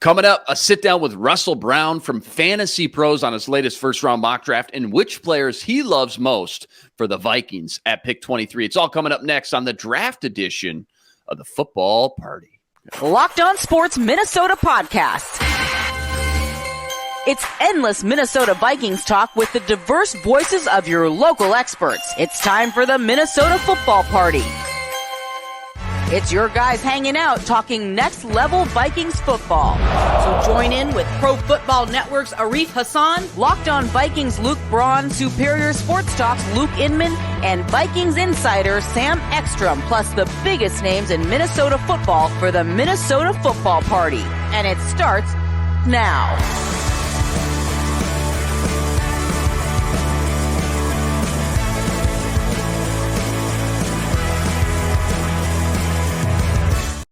Coming up, a sit-down with Russell Brown from Fantasy Pros on his latest first-round mock draft and which players he loves most for the Vikings at pick 23. It's all coming up next on the draft edition of the Football Party. Locked On Sports Minnesota podcast. It's endless Minnesota Vikings talk with the diverse voices of your local experts. It's time for the Minnesota Football Party. It's your guys hanging out talking next-level Vikings football. So join in with Pro Football Network's Arif Hassan, Locked On Vikings Luke Braun, Superior Sports Talk's Luke Inman, and Vikings insider Sam Ekstrom, plus the biggest names in Minnesota football for the Minnesota Football Party. And it starts now.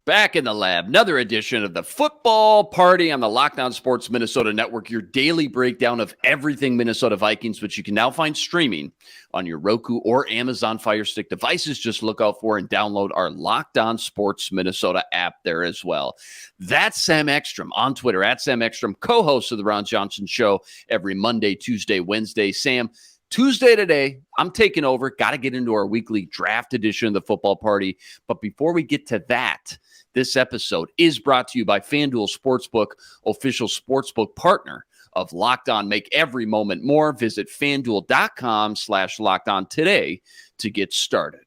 Back in the lab, another edition of the Football Party on the Locked On Sports Minnesota Network, your daily breakdown of everything Minnesota Vikings, which you can now find streaming on your Roku or Amazon Fire Stick devices. Just look out for and download our Locked On Sports Minnesota app there as well. That's Sam Ekstrom on Twitter, at Sam Ekstrom, co-host of the Ron Johnson Show every Monday, Tuesday, Wednesday. Sam, Tuesday today, I'm taking over. Got to get into our weekly draft edition of the Football Party. But before we get to that, this episode is brought to you by FanDuel Sportsbook, official sportsbook partner of Locked On. Make every moment more. Visit FanDuel.com/LockedOn today to get started.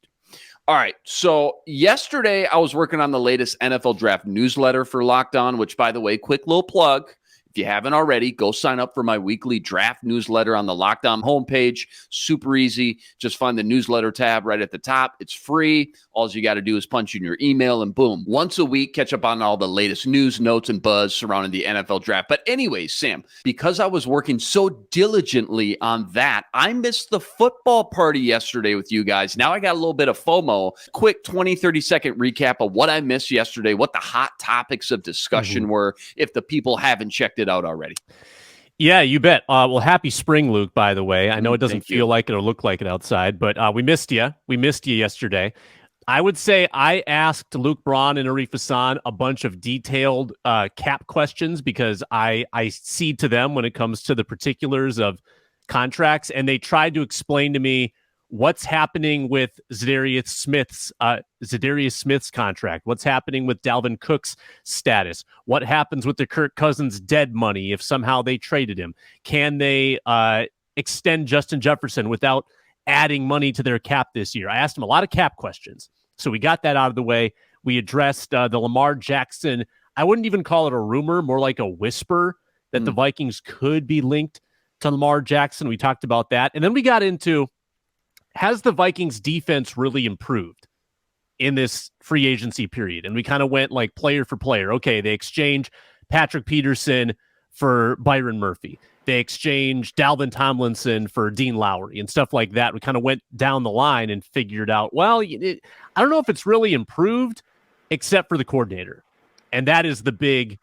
All right, so yesterday I was working on the latest NFL Draft newsletter for Locked On, which, by the way, quick little plug. If you haven't already, go sign up for my weekly draft newsletter on the Locked On homepage. Super easy. Just find the newsletter tab right at the top. It's free. All you got to do is punch in your email and boom. Once a week, catch up on all the latest news, notes, and buzz surrounding the NFL draft. But anyways, Sam, because I was working so diligently on that, I missed the football party yesterday with you guys. Now I got a little bit of FOMO. Quick 20, 30-second recap of what I missed yesterday, what the hot topics of discussion were, if the people haven't checked it out already. Yeah, you bet. Well, happy spring, Luke, by the way. I know it doesn't feel like it or look like it outside, but we missed you. We missed you yesterday. I would say I asked Luke Braun and Arif Hassan a bunch of detailed cap questions because I cede to them when it comes to the particulars of contracts, and they tried to explain to me what's happening with za'darius Smith's contract, what's happening with Dalvin Cook's status, what happens with the Kirk Cousins dead money if somehow they traded him, can they extend Justin Jefferson without adding money to their cap this year. I asked him a lot of cap questions. So we got that out of the way. We addressed the Lamar Jackson. I wouldn't even call it a rumor, more like a whisper that the Vikings could be linked to Lamar Jackson. We talked about that. And then we got into, has the Vikings defense really improved in this free agency period? And we kind of went like player for player. Okay, they exchange Patrick Peterson for Byron Murphy. They exchanged Dalvin Tomlinson for Dean Lowry and stuff like that. We kind of went down the line and figured out, well, I don't know if it's really improved except for the coordinator. And that is the big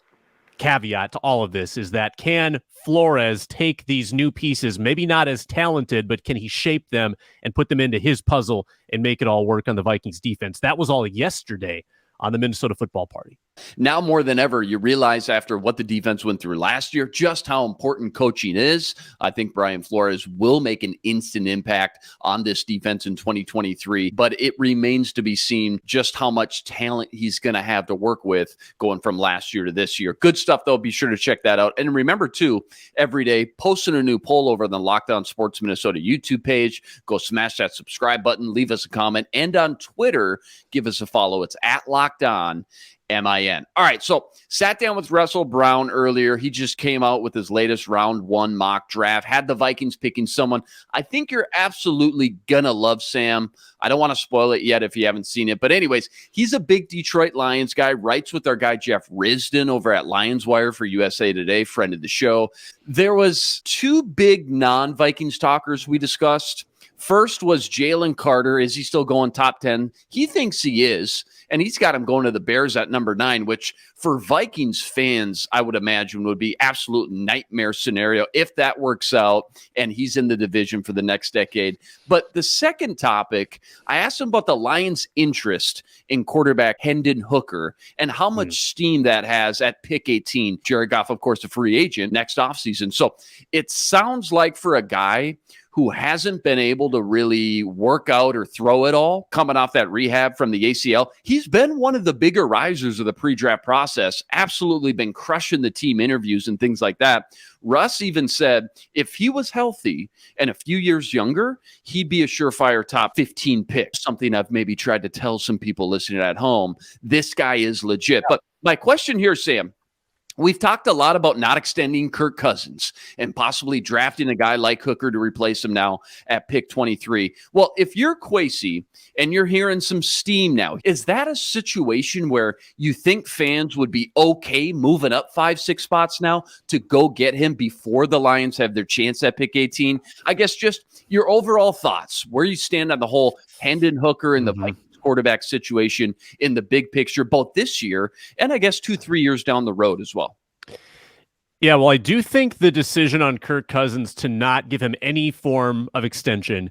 caveat to all of this, is that can Flores take these new pieces, maybe not as talented, but can he shape them and put them into his puzzle and make it all work on the Vikings defense? That was all yesterday on the Minnesota Football Party. Now more than ever, you realize after what the defense went through last year, just how important coaching is. I think Brian Flores will make an instant impact on this defense in 2023, but it remains to be seen just how much talent he's going to have to work with going from last year to this year. Good stuff, though. Be sure to check that out. And remember, too, every day, posting a new poll over on the Locked On Sports Minnesota YouTube page. Go smash that subscribe button, leave us a comment, and on Twitter, give us a follow. It's at Locked On MIN. All right, so sat down with Russell Brown earlier. He just came out with his latest round one mock draft, had the Vikings picking someone I think you're absolutely going to love, Sam. I don't want to spoil it yet if you haven't seen it. But anyways, he's a big Detroit Lions guy, writes with our guy Jeff Risdon over at Lions Wire for USA Today, friend of the show. There was two big non-Vikings talkers we discussed. First was Jalen Carter. Is he still going top 10? He thinks he is, and he's got him going to the Bears at number 9, which for Vikings fans, I would imagine would be absolute nightmare scenario if that works out and he's in the division for the next decade. But the second topic, I asked him about the Lions' interest in quarterback Hendon Hooker and how much steam that has at pick 18. Jared Goff, of course, a free agent next offseason. So it sounds like for a guy who hasn't been able to really work out or throw it all, coming off that rehab from the ACL, he's been one of the bigger risers of the pre-draft process, absolutely been crushing the team interviews and things like that. Russ even said if he was healthy and a few years younger, he'd be a surefire top 15 pick, something I've maybe tried to tell some people listening at home. This guy is legit. But my question here, Sam, we've talked a lot about not extending Kirk Cousins and possibly drafting a guy like Hooker to replace him now at pick 23. Well, if you're Kwesi and you're hearing some steam now, is that a situation where you think fans would be okay moving up 5-6 spots now to go get him before the Lions have their chance at pick 18? I guess just your overall thoughts, where you stand on the whole Hendon Hooker and the Vikings quarterback situation in the big picture, both this year and I guess 2-3 years down the road as well. Yeah, well, I do think the decision on Kirk Cousins to not give him any form of extension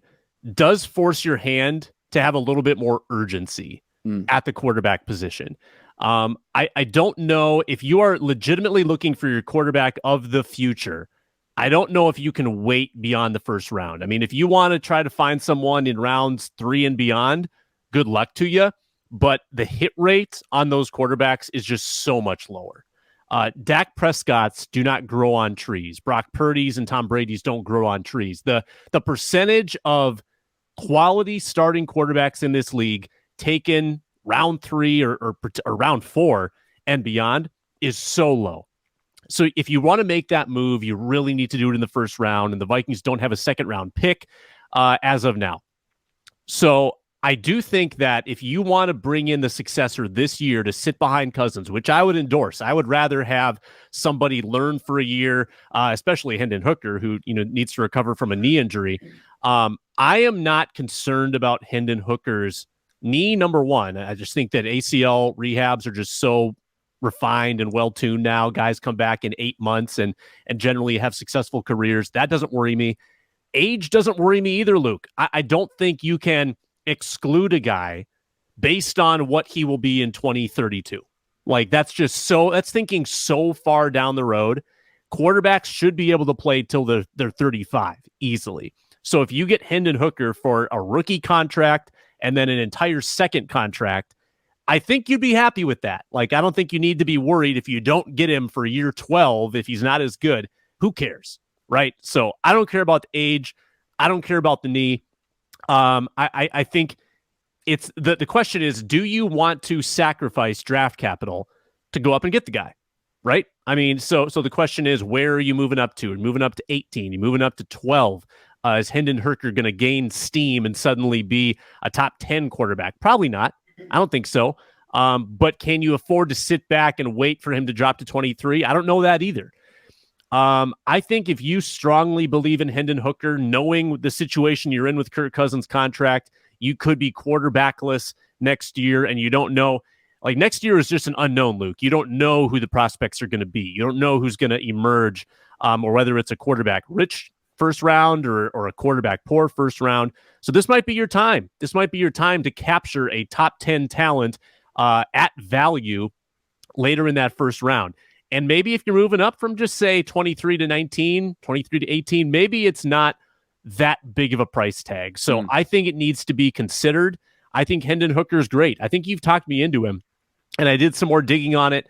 does force your hand to have a little bit more urgency at the quarterback position. I don't know if you are legitimately looking for your quarterback of the future. I don't know if you can wait beyond the first round. I mean, if you want to try to find someone in rounds 3 and beyond, good luck to you, but the hit rate on those quarterbacks is just so much lower. Dak Prescott's do not grow on trees. Brock Purdy's and Tom Brady's don't grow on trees. The percentage of quality starting quarterbacks in this league taken round 3 or round 4 and beyond is so low. So if you want to make that move, you really need to do it in the first round, and the Vikings don't have a second round pick as of now. So I do think that if you want to bring in the successor this year to sit behind Cousins, which I would endorse, I would rather have somebody learn for a year, especially Hendon Hooker, who needs to recover from a knee injury. I am not concerned about Hendon Hooker's knee, number one. I just think that ACL rehabs are just so refined and well-tuned now. Guys come back in 8 months and generally have successful careers. That doesn't worry me. Age doesn't worry me either, Luke. I don't think you can exclude a guy based on what he will be in 2032. Like, that's thinking so far down the road. Quarterbacks should be able to play till they're 35 easily. So if you get Hendon Hooker for a rookie contract and then an entire second contract, I think you'd be happy with that. Like, I don't think you need to be worried if you don't get him for year 12, if he's not as good. Who cares, right? So I don't care about the age. I don't care about the knee. I think it's the question is, do you want to sacrifice draft capital to go up and get the guy? Right. I mean, so the question is, where are you moving up to? You're moving up to 18, you're moving up to 12. Is Hendon Hooker going to gain steam and suddenly be a top 10 quarterback? Probably not. I don't think so. But can you afford to sit back and wait for him to drop to 23? I don't know that either. I think if you strongly believe in Hendon Hooker, knowing the situation you're in with Kirk Cousins' contract, you could be quarterbackless next year, and you don't know. Like, next year is just an unknown, Luke. You don't know who the prospects are going to be. You don't know who's going to emerge, or whether it's a quarterback-rich first round or a quarterback-poor first round. So this might be your time. This might be your time to capture a top 10 talent at value later in that first round. And maybe if you're moving up from just, say, 23 to 19, 23 to 18, maybe it's not that big of a price tag. So I think it needs to be considered. I think Hendon Hooker is great. I think you've talked me into him, and I did some more digging on it.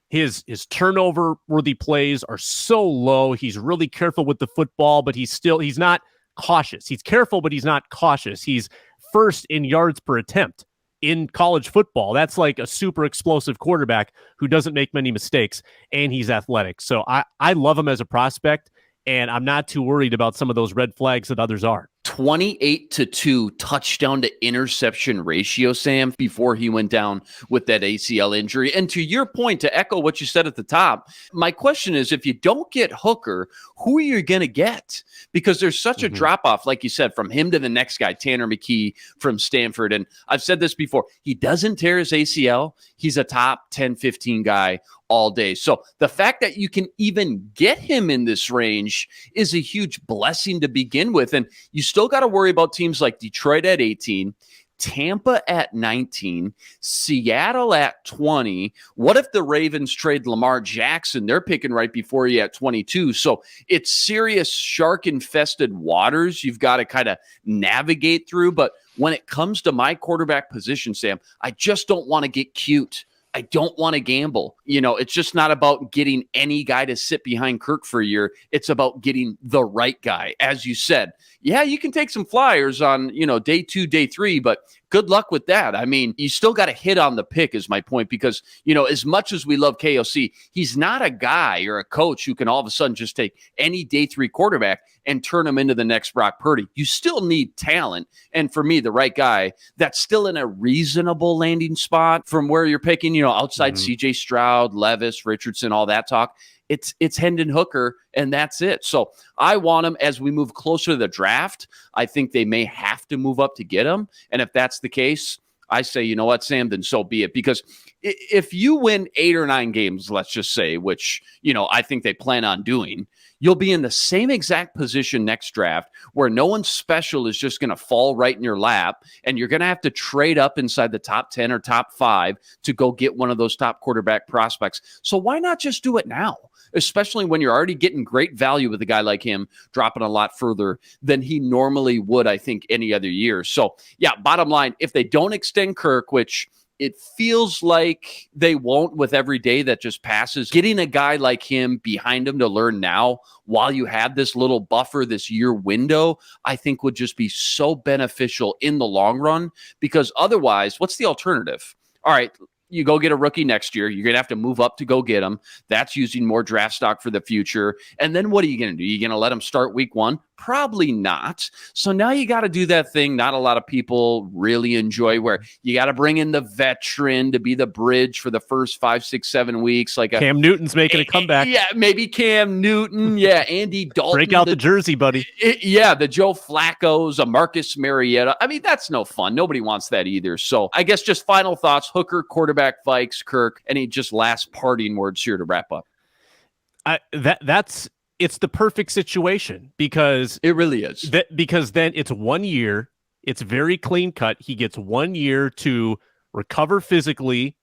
His turnover-worthy plays are so low. He's really careful with the football, but he's not cautious. He's careful, but he's not cautious. He's first in yards per attempt in college football. That's like a super explosive quarterback who doesn't make many mistakes, and he's athletic. So I love him as a prospect, and I'm not too worried about some of those red flags that others are. 28-2 touchdown to interception ratio, Sam, before he went down with that ACL injury. And to your point, to echo what you said at the top, my question is, if you don't get Hooker, who are you going to get? Because there's such a drop-off, like you said, from him to the next guy, Tanner McKee from Stanford. And I've said this before, he doesn't tear his ACL. He's a top 10, 15 guy all day. So the fact that you can even get him in this range is a huge blessing to begin with. And you still got to worry about teams like Detroit at 18, Tampa at 19, Seattle at 20. What if the Ravens trade Lamar Jackson? They're picking right before you at 22. So it's serious shark-infested waters you've got to kind of navigate through. But when it comes to my quarterback position, Sam, I just don't want to get cute. I don't want to gamble. It's just not about getting any guy to sit behind Kirk for a year. It's about getting the right guy. As you said, yeah, you can take some flyers on, day 2, day 3, but good luck with that. I mean, you still got to hit on the pick is my point because, as much as we love KOC, he's not a guy or a coach who can all of a sudden just take any day 3 quarterback and turn him into the next Brock Purdy. You still need talent. And for me, the right guy that's still in a reasonable landing spot from where you're picking, outside CJ Stroud, Levis, Richardson, all that talk. It's Hendon Hooker, and that's it. So I want him as we move closer to the draft. I think they may have to move up to get him. And if that's the case, I say, you know what, Sam, then so be it. Because if you win 8 or 9 games, let's just say, which, I think they plan on doing, you'll be in the same exact position next draft where no one special is just going to fall right in your lap, and you're going to have to trade up inside the top 10 or top 5 to go get one of those top quarterback prospects. So why not just do it now? Especially when you're already getting great value with a guy like him, dropping a lot further than he normally would, I think, any other year. So, yeah, bottom line, if they don't extend Kirk, which it feels like they won't with every day that just passes, getting a guy like him behind him to learn now while you have this little buffer, this year window, I think would just be so beneficial in the long run. Because otherwise, what's the alternative? All right, you go get a rookie next year. You're going to have to move up to go get him. That's using more draft stock for the future. And then what are you going to do? You're going to let him start week 1? Probably not. So now you got to do that thing not a lot of people really enjoy, where you got to bring in the veteran to be the bridge for the first 5, 6, 7 weeks. Like Cam Newton's making a comeback. Yeah, maybe Cam Newton. Yeah, Andy Dalton. Break out the jersey, buddy. The Joe Flacco's, a Marcus Mariota. I mean, that's no fun. Nobody wants that either. So I guess just final thoughts, Hooker, quarterback, Vikes, Kirk, any just last parting words here to wrap up? It's the perfect situation because it really is. Because then it's 1 year. It's very clean cut. He gets 1 year to recover physically,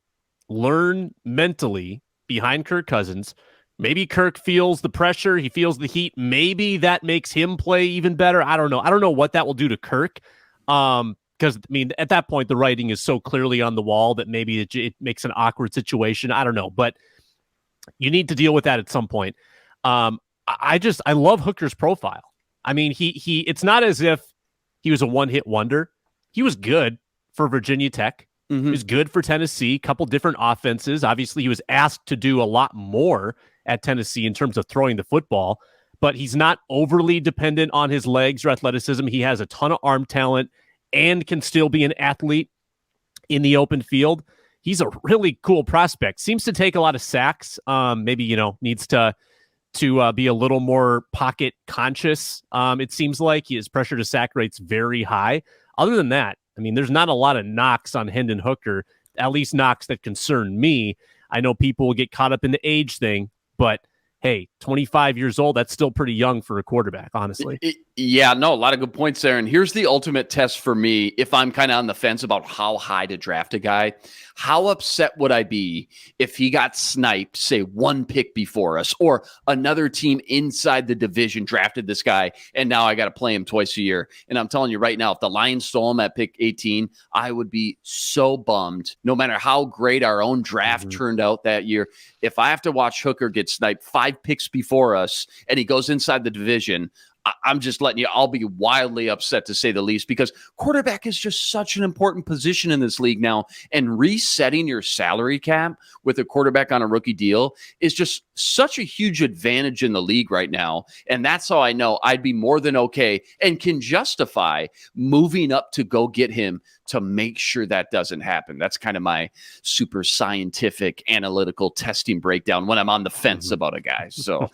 learn mentally behind Kirk Cousins. Maybe Kirk feels the pressure. He feels the heat. Maybe that makes him play even better. I don't know. I don't know what that will do to Kirk. Because, at that point, the writing is so clearly on the wall that maybe it makes an awkward situation. I don't know. But you need to deal with that at some point. I love Hooker's profile. I mean, he it's not as if he was a one-hit wonder. He was good for Virginia Tech. He was good for Tennessee, couple different offenses. Obviously, he was asked to do a lot more at Tennessee in terms of throwing the football, but he's not overly dependent on his legs or athleticism. He has a ton of arm talent and can still be an athlete in the open field. He's a really cool prospect. Seems to take a lot of sacks. Maybe, needs to be a little more pocket conscious. It seems like his pressure to sack rate's very high. Other than that, I mean, there's not a lot of knocks on Hendon Hooker, at least knocks that concern me. I know people will get caught up in the age thing, but hey, 25 years old, that's still pretty young for a quarterback, honestly. Yeah, no, a lot of good points there. And here's the ultimate test for me, if I'm kind of on the fence about how high to draft a guy. How upset would I be if he got sniped, say, 1 pick before us, or another team inside the division drafted this guy, and now I got to play him twice a year? And I'm telling you right now, if the Lions stole him at pick 18, I would be so bummed, no matter how great our own draft turned out that year. If I have to watch Hooker get sniped 5 picks before us and he goes inside the division, I'm just letting you, I'll be wildly upset to say the least, because quarterback is just such an important position in this league now. And resetting your salary cap with a quarterback on a rookie deal is just such a huge advantage in the league right now. And that's how I know I'd be more than okay and can justify moving up to go get him to make sure that doesn't happen. That's kind of my super scientific analytical testing breakdown when I'm on the fence about a guy. So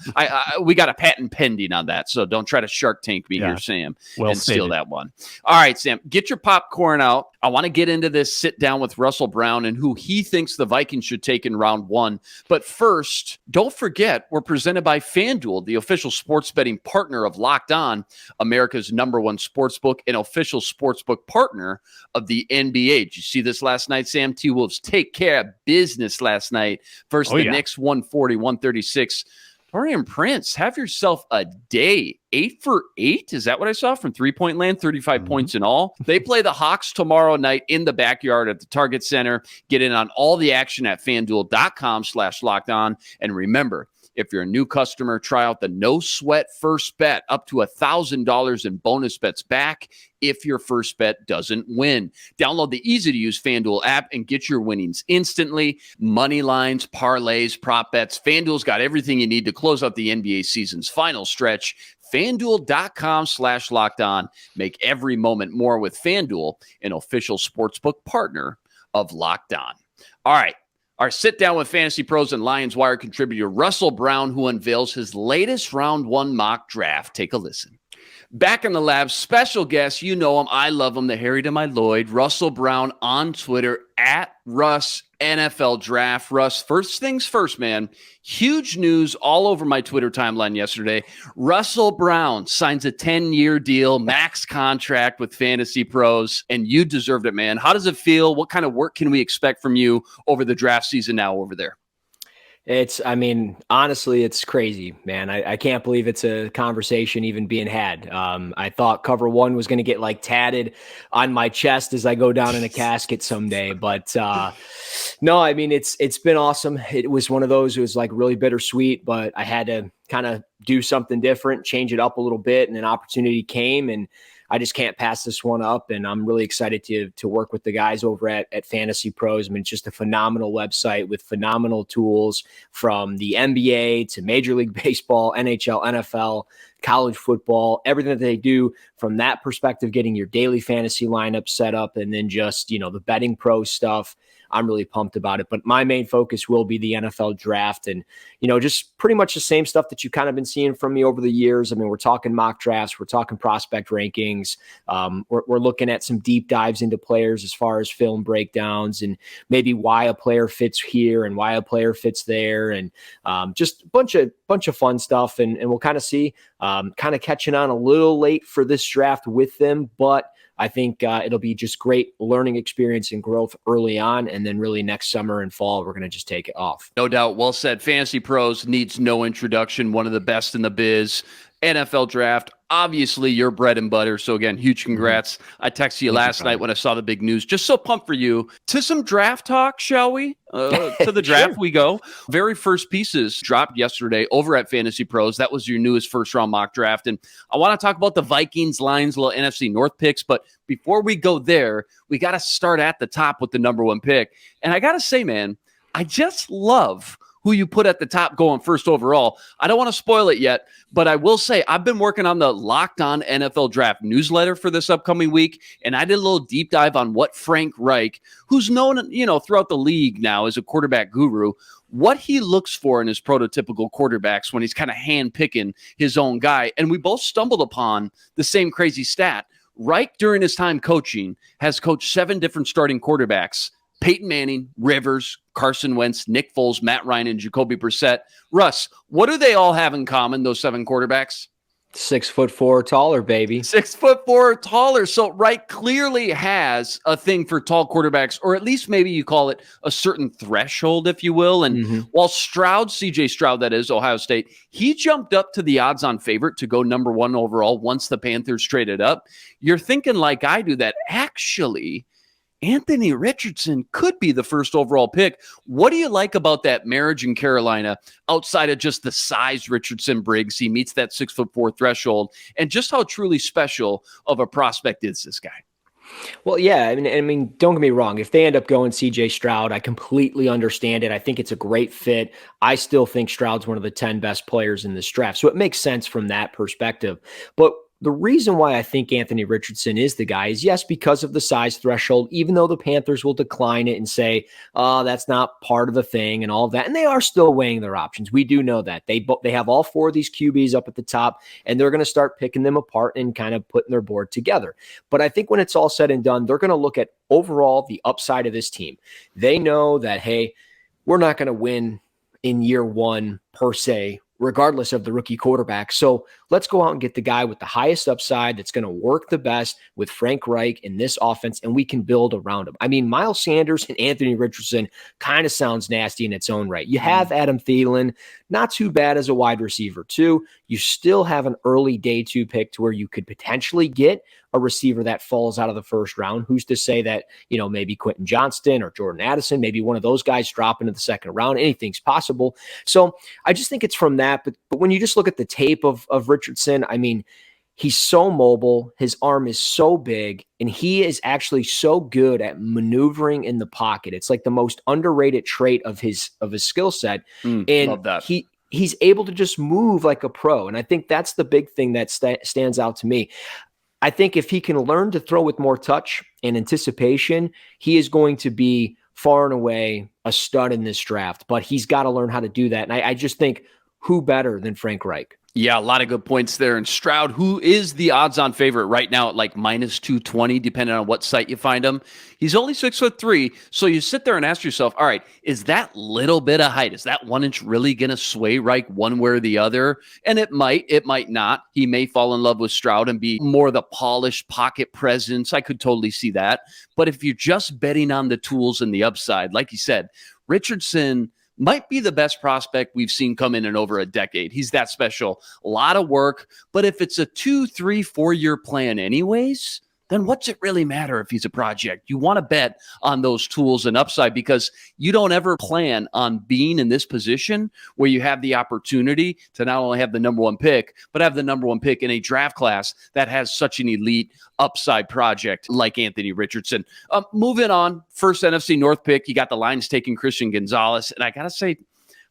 we got a patent pending on that. So don't try to Shark Tank me here, Sam, and steal that one. All right, Sam, get your popcorn out. I want to get into this sit down with Russell Brown and who he thinks the Vikings should take in round 1. But first, don't forget, we're presented by FanDuel, the official sports betting partner of Locked On, America's #1 sportsbook and official sportsbook partner of the NBA. Did you see this last night, Sam? T-Wolves take care of business last night versus the Knicks, 140-136. Taurean Prince, have yourself a day. 8 for 8? Is that what I saw from three-point land? 35 points in all. They play the Hawks tomorrow night in the backyard at the Target Center. Get in on all the action at FanDuel.com/lockedon. And remember, if you're a new customer, try out the no sweat first bet up to $1,000 in bonus bets back if your first bet doesn't win. Download the easy-to-use FanDuel app and get your winnings instantly. Money lines, parlays, prop bets. FanDuel's got everything you need to close out the NBA season's final stretch. FanDuel.com/lockedon. Make every moment more with FanDuel, an official sportsbook partner of Locked On. All right. Our sit down with Fantasy Pros and Lions Wire contributor Russell Brown, who unveils his latest round 1 mock draft. Take a listen. Back in the lab, special guest, you know him, I love him, the Harry to my Lloyd, Russell Brown on Twitter at Russ NFL Draft. Russ, first things first, man. Huge news all over my Twitter timeline yesterday. Russell Brown signs a 10-year deal, max contract with Fantasy Pros, and you deserved it, man. How does it feel? What kind of work can we expect from you over the draft season now over there? Honestly, it's crazy, man. I can't believe it's a conversation even being had. I thought cover 1 was going to get like tatted on my chest as I go down in a casket someday. But no, it's been awesome. It was one of those, it was like really bittersweet, but I had to kind of do something different, change it up a little bit. And an opportunity came, and I just can't pass this one up. And I'm really excited to work with the guys over at Fantasy Pros. It's just a phenomenal website with phenomenal tools from the NBA to Major League Baseball, NHL, NFL, college football, everything that they do from that perspective, getting your daily fantasy lineup set up, and then just, the betting pro stuff. I'm really pumped about it. But my main focus will be the NFL draft and, just pretty much the same stuff that you've kind of been seeing from me over the years. We're talking mock drafts. We're talking prospect rankings. We're looking at some deep dives into players as far as film breakdowns and maybe why a player fits here and why a player fits there. And just a bunch of fun stuff. And we'll kind of see, kind of catching on a little late for this draft with them, but I think it'll be just great learning experience and growth early on. And then really next summer and fall, we're going to just take it off. No doubt. Well said. Fantasy Pros needs no introduction. One of the best in the biz. NFL draft, obviously your bread and butter. So again, huge congrats. I texted you last night when I saw the big news. Just so pumped for you. To some draft talk, shall we? To the draft we go. Very first pieces dropped yesterday over at Fantasy Pros. That was your newest first round mock draft. And I want to talk about the Vikings, Lions, little NFC North picks. But before we go there, we got to start at the top with the #1 pick. And I got to say, man, I just love who you put at the top going first overall. I don't want to spoil it yet, but I will say I've been working on the Locked On NFL Draft newsletter for this upcoming week, and I did a little deep dive on what Frank Reich, who's known, throughout the league now as a quarterback guru, what he looks for in his prototypical quarterbacks when he's kind of hand-picking his own guy. And we both stumbled upon the same crazy stat. Reich, during his time coaching, has coached 7 different starting quarterbacks: Peyton Manning, Rivers, Carson Wentz, Nick Foles, Matt Ryan, and Jacoby Brissett. Russ, what do they all have in common, those 7 quarterbacks? 6'4" taller, baby. 6'4" taller. So Reich clearly has a thing for tall quarterbacks, or at least maybe you call it a certain threshold, if you will. And while CJ Stroud, that is, Ohio State, he jumped up to the odds-on favorite to go #1 overall once the Panthers traded up. You're thinking like I do that actually Anthony Richardson could be the first overall pick. What do you like about that marriage in Carolina outside of just the size Richardson brings? He meets that 6'4" threshold, and just how truly special of a prospect is this guy? Well, yeah, I mean, don't get me wrong. If they end up going CJ Stroud, I completely understand it. I think it's a great fit. I still think Stroud's one of the 10 best players in this draft. So it makes sense from that perspective. But the reason why I think Anthony Richardson is the guy is, yes, because of the size threshold, even though the Panthers will decline it and say, oh, that's not part of the thing and all of that. And they are still weighing their options. We do know that. They have all 4 of these QBs up at the top, and they're going to start picking them apart and kind of putting their board together. But I think when it's all said and done, they're going to look at overall the upside of this team. They know that, hey, we're not going to win in year 1 per se, regardless of the rookie quarterback. So let's go out and get the guy with the highest upside that's going to work the best with Frank Reich in this offense, and we can build around him. I mean, Miles Sanders and Anthony Richardson kind of sounds nasty in its own right. You have Adam Thielen, not too bad as a wide receiver too. You still have an early day 2 pick to where you could potentially get a receiver that falls out of the first round. Who's to say that, maybe Quentin Johnston or Jordan Addison, maybe one of those guys drop into the second round. Anything's possible. So I just think it's from that. But when you just look at the tape of Richardson, I mean, he's so mobile, his arm is so big, and he is actually so good at maneuvering in the pocket. It's like the most underrated trait of his skill set. And love that. He's able to just move like a pro. And I think that's the big thing that stands out to me. I think if he can learn to throw with more touch and anticipation, he is going to be far and away a stud in this draft. But he's got to learn how to do that. And I just think, who better than Frank Reich? Yeah, a lot of good points there. And Stroud, who is the odds-on favorite right now at like minus 220, depending on what site you find him. He's only 6'3", so you sit there and ask yourself, all right, is that little bit of height, is that 1 inch really going to sway Reich one way or the other? And it might not. He may fall in love with Stroud and be more the polished pocket presence. I could totally see that. But if you're just betting on the tools and the upside, like you said, Richardson might be the best prospect we've seen come in over a decade. He's that special. A lot of work. But if it's a 2, 3, 4 year plan anyways, then what's it really matter if he's a project? You want to bet on those tools and upside because you don't ever plan on being in this position where you have the opportunity to not only have the number 1 pick, but have the number 1 pick in a draft class that has such an elite upside project like Anthony Richardson. Moving on, first NFC North pick, you got the Lions taking Christian Gonzalez. And I got to say,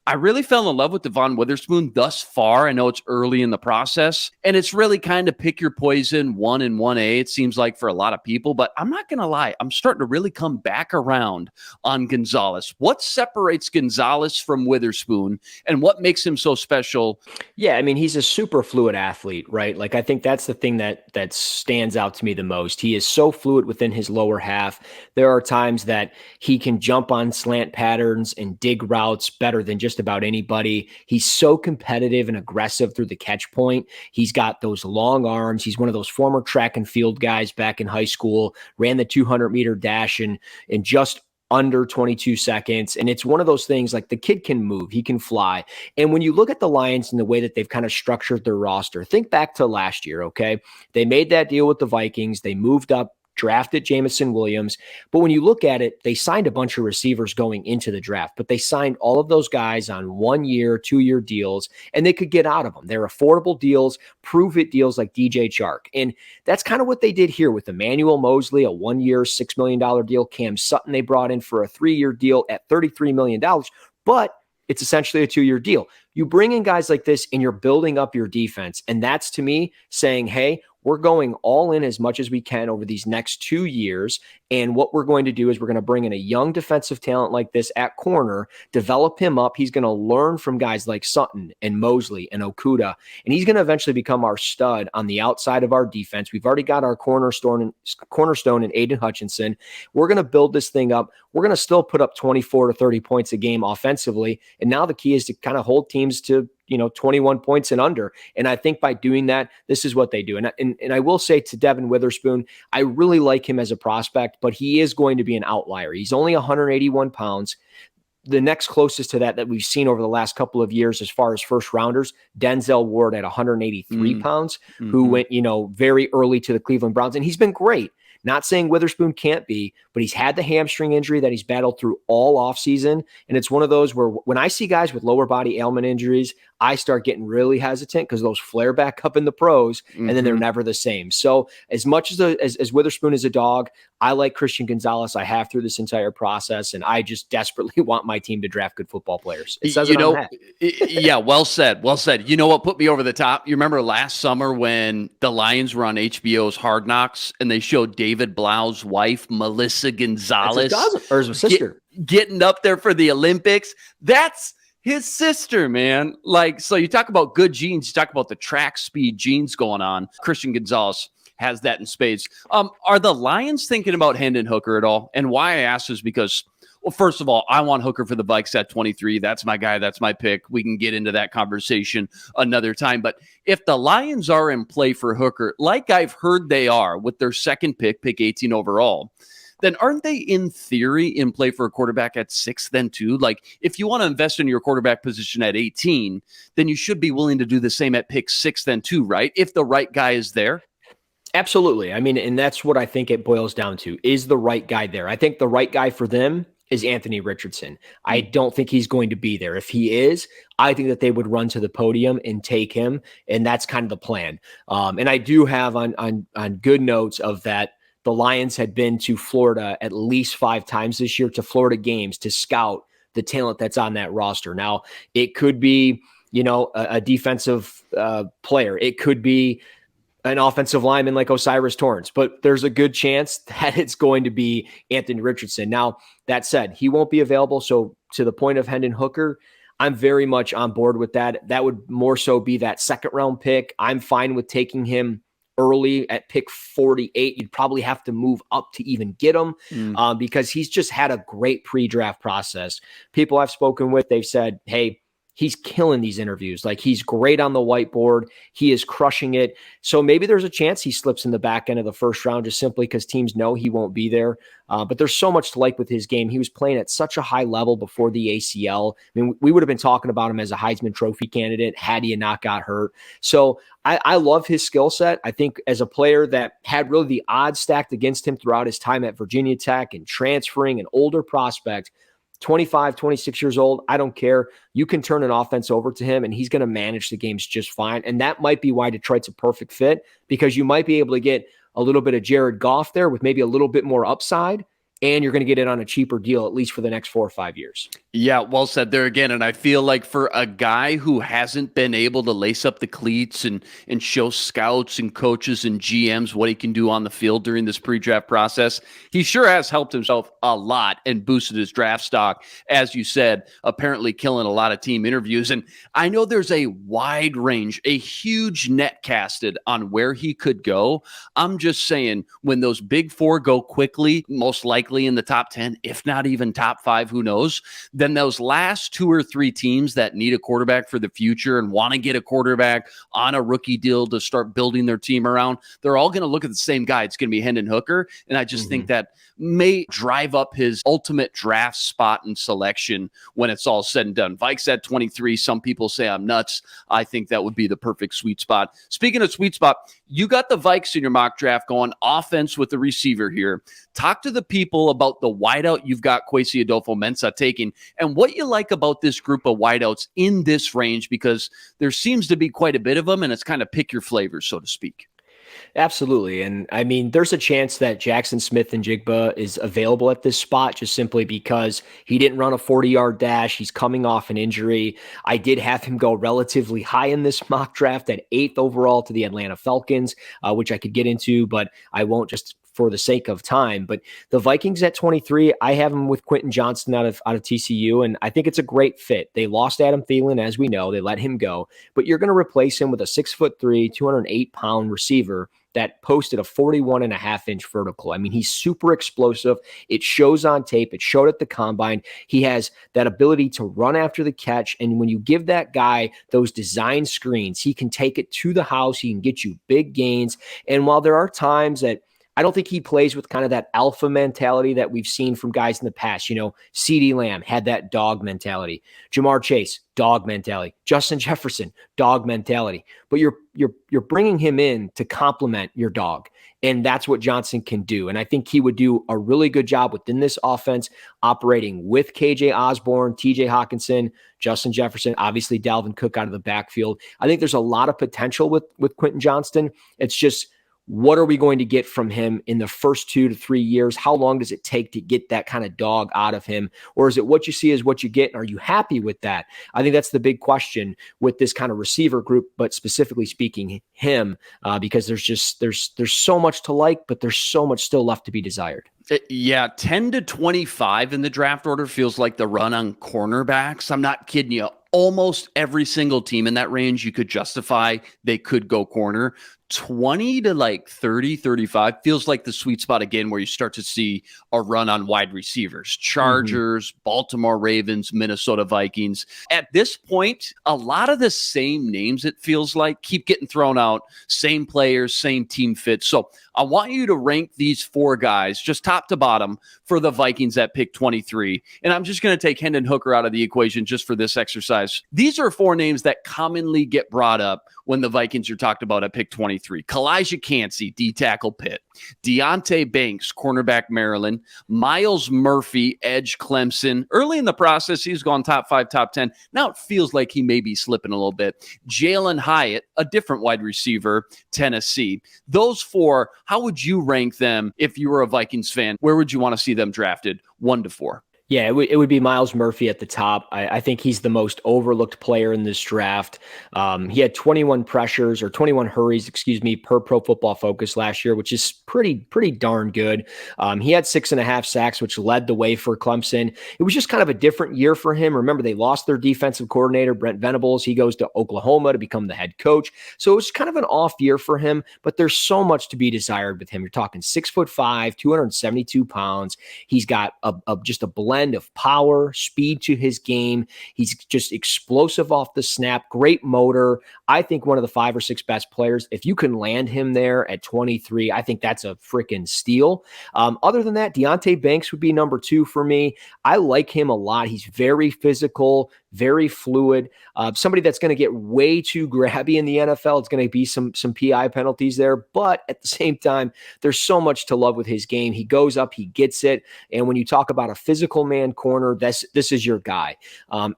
I really fell in love with Devon Witherspoon thus far. I know it's early in the process, and it's really kind of pick your poison 1 and 1A, it seems like, for a lot of people. But I'm not going to lie, I'm starting to really come back around on Gonzalez. What separates Gonzalez from Witherspoon, and what makes him so special? Yeah, I mean, he's a super fluid athlete, right? Like, I think that's the thing that stands out to me the most. He is so fluid within his lower half. There are times that he can jump on slant patterns and dig routes better than just about anybody. He's so competitive and aggressive through the catch point. He's got those long arms. He's one of those former track and field guys back in high school, ran the 200-meter dash in just under 22 seconds. And it's one of those things, like, the kid can move, he can fly. And when you look at the Lions and the way that they've kind of structured their roster, think back to last year, okay? They made that deal with the Vikings. They moved up, drafted Jamison Williams. But when you look at it, they signed a bunch of receivers going into the draft, but they signed all of those guys on 1 year, 2 year deals, and they could get out of them. They're affordable deals, prove it deals like DJ Chark. And that's kind of what they did here with Emmanuel Mosley, a 1 year, $6 million deal. Cam Sutton, they brought in for a 3 year deal at $33 million, but it's essentially a 2 year deal. You bring in guys like this and you're building up your defense. And that's, to me, saying, hey, we're going all in as much as we can over these next 2 years. And what we're going to do is we're going to bring in a young defensive talent like this at corner, develop him up. He's going to learn from guys like Sutton and Mosley and Okudah, and he's going to eventually become our stud on the outside of our defense. We've already got our cornerstone in Aiden Hutchinson. We're going to build this thing up. We're going to still put up 24 to 30 points a game offensively. And now the key is to kind of hold teams to 21 points and under. And I think by doing that, this is what they do. And I will say to Devon Witherspoon, I really like him as a prospect, but he is going to be an outlier. He's only 181 pounds. The next closest to that we've seen over the last couple of years as far as first rounders, Denzel Ward at 183 pounds, who went, very early to the Cleveland Browns. And he's been great. Not saying Witherspoon can't be, but he's had the hamstring injury that he's battled through all offseason. And it's one of those where when I see guys with lower body ailment injuries, I start getting really hesitant because those flare back up in the pros and then they're never the same. So as much as Witherspoon is a dog, I like Christian Gonzalez. I have through this entire process, and I just desperately want my team to draft good football players. It says yeah, well said. Well said. You know what put me over the top? You remember last summer when the Lions were on HBO's Hard Knocks and they showed David Blau's wife, Melissa Gonzalez, his sister, getting up there for the Olympics? That's his sister, man. Like, so you talk about good genes, you talk about the track speed genes going on. Christian Gonzalez has that in spades. Are the Lions thinking about Hendon Hooker at all? And why I ask is because, well, first of all, I want Hooker for the Vikes at 23. That's my guy. That's my pick. We can get into that conversation another time. But if the Lions are in play for Hooker, like I've heard they are with their second pick 18 overall, then aren't they in theory in play for a quarterback at 6 then too? Like if you want to invest in your quarterback position at 18, then you should be willing to do the same at pick 6 then too, right? If the right guy is there. Absolutely. I mean, and that's what I think it boils down to. Is the right guy there? I think the right guy for them is Anthony Richardson. I don't think he's going to be there. If he is, I think that they would run to the podium and take him. And that's kind of the plan. And I do have on good notes of that. The Lions had been to Florida at least 5 times this year, to Florida games, to scout the talent that's on that roster. Now, it could be, a defensive player. It could be an offensive lineman like O'Cyrus Torrence, but there's a good chance that it's going to be Anthony Richardson. Now, that said, he won't be available. So to the point of Hendon Hooker, I'm very much on board with that. That would more so be that second round pick. I'm fine with taking him early at pick 48. You'd probably have to move up to even get him because he's just had a great pre-draft process. People I've spoken with, they've said, hey, he's killing these interviews. Like, he's great on the whiteboard. He is crushing it. So maybe there's a chance he slips in the back end of the first round just simply because teams know he won't be there. But there's so much to like with his game. He was playing at such a high level before the ACL. I mean, we would have been talking about him as a Heisman Trophy candidate had he not got hurt. So I love his skill set. I think as a player that had really the odds stacked against him throughout his time at Virginia Tech and transferring, an older prospect, 25, 26 years old, I don't care. You can turn an offense over to him and he's going to manage the games just fine. And that might be why Detroit's a perfect fit, because you might be able to get a little bit of Jared Goff there with maybe a little bit more upside, and you're going to get it on a cheaper deal, at least for the next 4 or 5 years. Yeah, well said there again. And I feel like for a guy who hasn't been able to lace up the cleats and show scouts and coaches and GMs what he can do on the field during this pre-draft process, he sure has helped himself a lot and boosted his draft stock, as you said, apparently killing a lot of team interviews. And I know there's a wide range, a huge net casted on where he could go. I'm just saying, when those big four go quickly, most likely in the top 10, if not even top 5, who knows, then those last 2 or 3 teams that need a quarterback for the future and want to get a quarterback on a rookie deal to start building their team around, they're all going to look at the same guy. It's going to be Hendon Hooker. And I just think that may drive up his ultimate draft spot and selection when it's all said and done. Vikes at 23. Some people say I'm nuts. I think that would be the perfect sweet spot. Speaking of sweet spot, you got the Vikes in your mock draft going offense with the receiver here. Talk to the people about the wideout you've got Kwesi-Adofo-Mensah taking and what you like about this group of wideouts in this range, because there seems to be quite a bit of them and it's kind of pick your flavors, so to speak. Absolutely. And I mean, there's a chance that Jackson Smith-Njigba is available at this spot just simply because he didn't run a 40-yard dash. He's coming off an injury. I did have him go relatively high in this mock draft at 8th overall to the Atlanta Falcons, which I could get into, but I won't just for the sake of time. But the Vikings at 23, I have them with Quentin Johnston out of TCU, and I think it's a great fit. They lost Adam Thielen, as we know. They let him go. But you're going to replace him with a 6'3", 208-pound receiver that posted a 41.5-inch vertical. I mean, he's super explosive. It shows on tape. It showed at the combine. He has that ability to run after the catch. And when you give that guy those design screens, he can take it to the house. He can get you big gains. And while there are times that I don't think he plays with kind of that alpha mentality that we've seen from guys in the past. CeeDee Lamb had that dog mentality. Jamar Chase, dog mentality. Justin Jefferson, dog mentality. But you're bringing him in to complement your dog. And that's what Johnson can do. And I think he would do a really good job within this offense, operating with KJ Osborne, TJ Hawkinson, Justin Jefferson, obviously Dalvin Cook out of the backfield. I think there's a lot of potential with Quentin Johnston. It's just, what are we going to get from him in the first 2 to 3 years? How long does it take to get that kind of dog out of him? Or is it what you see is what you get? And are you happy with that? I think that's the big question with this kind of receiver group, but specifically speaking him, because there's so much to like, but there's so much still left to be desired. Yeah, 10 to 25 in the draft order feels like the run on cornerbacks. I'm not kidding you. Almost every single team in that range you could justify they could go corner. 20 to like 30, 35 feels like the sweet spot again where you start to see a run on wide receivers. Chargers, Baltimore Ravens, Minnesota Vikings. At this point, a lot of the same names, it feels like, keep getting thrown out. Same players, same team fit. So I want you to rank these 4 guys, just top to bottom, for the Vikings at pick 23. And I'm just going to take Hendon Hooker out of the equation just for this exercise. These are 4 names that commonly get brought up when the Vikings are talked about at pick 23. Kalijah Kancey, D-tackle Pitt. Deonte Banks, cornerback Maryland. Myles Murphy, edge Clemson. Early in the process, he's gone top 5, top 10. Now it feels like he may be slipping a little bit. Jalen Hyatt, a different wide receiver, Tennessee. Those 4, how would you rank them if you were a Vikings fan? Where would you want to see them drafted, 1 to 4? Yeah, it would be Myles Murphy at the top. I think he's the most overlooked player in this draft. He had 21 hurries, per Pro Football Focus last year, which is pretty darn good. He had 6.5 sacks, which led the way for Clemson. It was just kind of a different year for him. Remember, they lost their defensive coordinator, Brent Venables. He goes to Oklahoma to become the head coach. So it was kind of an off year for him, but there's so much to be desired with him. You're talking 6'5", 272 pounds. He's got just a blend of power, speed to his game. He's just explosive off the snap, great motor. I think one of the 5 or 6 best players. If you can land him there at 23, I think that's a freaking steal. Other than that, Deonte Banks would be number 2 for me. I like him a lot. He's very physical, very fluid. Somebody that's going to get way too grabby in the NFL. It's going to be some PI penalties there, but at the same time, there's so much to love with his game. He goes up, he gets it, and when you talk about a physical man corner, this is your guy.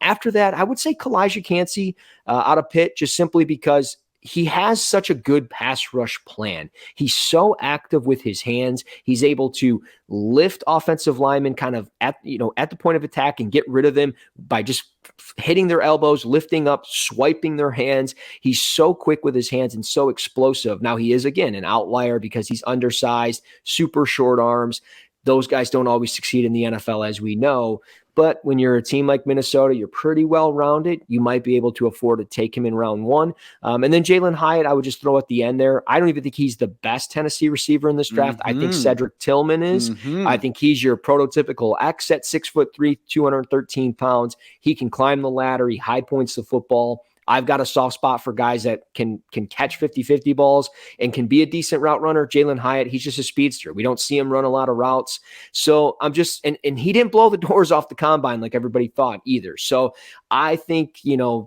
After that, I would say Kalijah Kancey out of Pitt, just simply because he has such a good pass rush plan. He's so active with his hands. He's able to lift offensive linemen kind of at the point of attack and get rid of them by just hitting their elbows, lifting up, swiping their hands. He's so quick with his hands and so explosive. Now he is, again, an outlier because he's undersized, super short arms. Those guys don't always succeed in the NFL, as we know. But when you're a team like Minnesota, you're pretty well-rounded. You might be able to afford to take him in round 1. And then Jalen Hyatt, I would just throw at the end there. I don't even think he's the best Tennessee receiver in this draft. I think Cedric Tillman is. I think he's your prototypical X at 6'3", 213 pounds. He can climb the ladder. He high points the football. I've got a soft spot for guys that can catch 50-50 balls and can be a decent route runner. Jalen Hyatt, he's just a speedster. We don't see him run a lot of routes. So I'm just, and he didn't blow the doors off the combine like everybody thought either. So I think,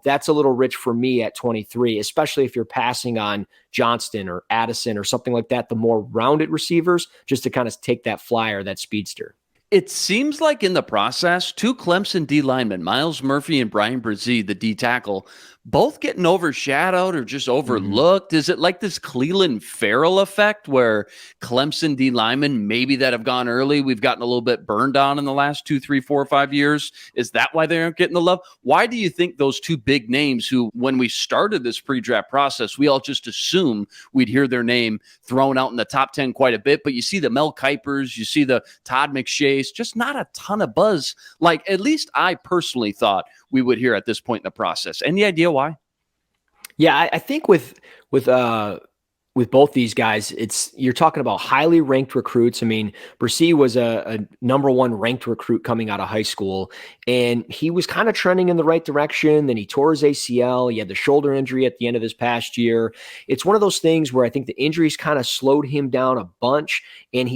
that's a little rich for me at 23, especially if you're passing on Johnston or Addison or something like that, the more rounded receivers, just to kind of take that flyer, that speedster. It seems like in the process, 2 Clemson D linemen, Myles Murphy and Brian Brzee, the D tackle, both getting overshadowed or just overlooked. Is it like this Cleveland Farrell effect where Clemson D linemen maybe that have gone early, we've gotten a little bit burned on in the last 2, 3, 4, 5 years? Is that why they aren't getting the love? Why do you think those 2 big names who, when we started this pre-draft process, we all just assumed we'd hear their name thrown out in the top 10 quite a bit, but you see the Mel Kipers, you see the Todd McShays, just not a ton of buzz. Like, at least I personally thought we would hear at this point in the process. Any idea why? Yeah, I think with with both these guys, you're talking about highly ranked recruits. I mean, Bresee was a number one ranked recruit coming out of high school, and he was kind of trending in the right direction. Then he tore his ACL. He had the shoulder injury at the end of this past year. It's one of those things where I think the injuries kind of slowed him down a bunch, and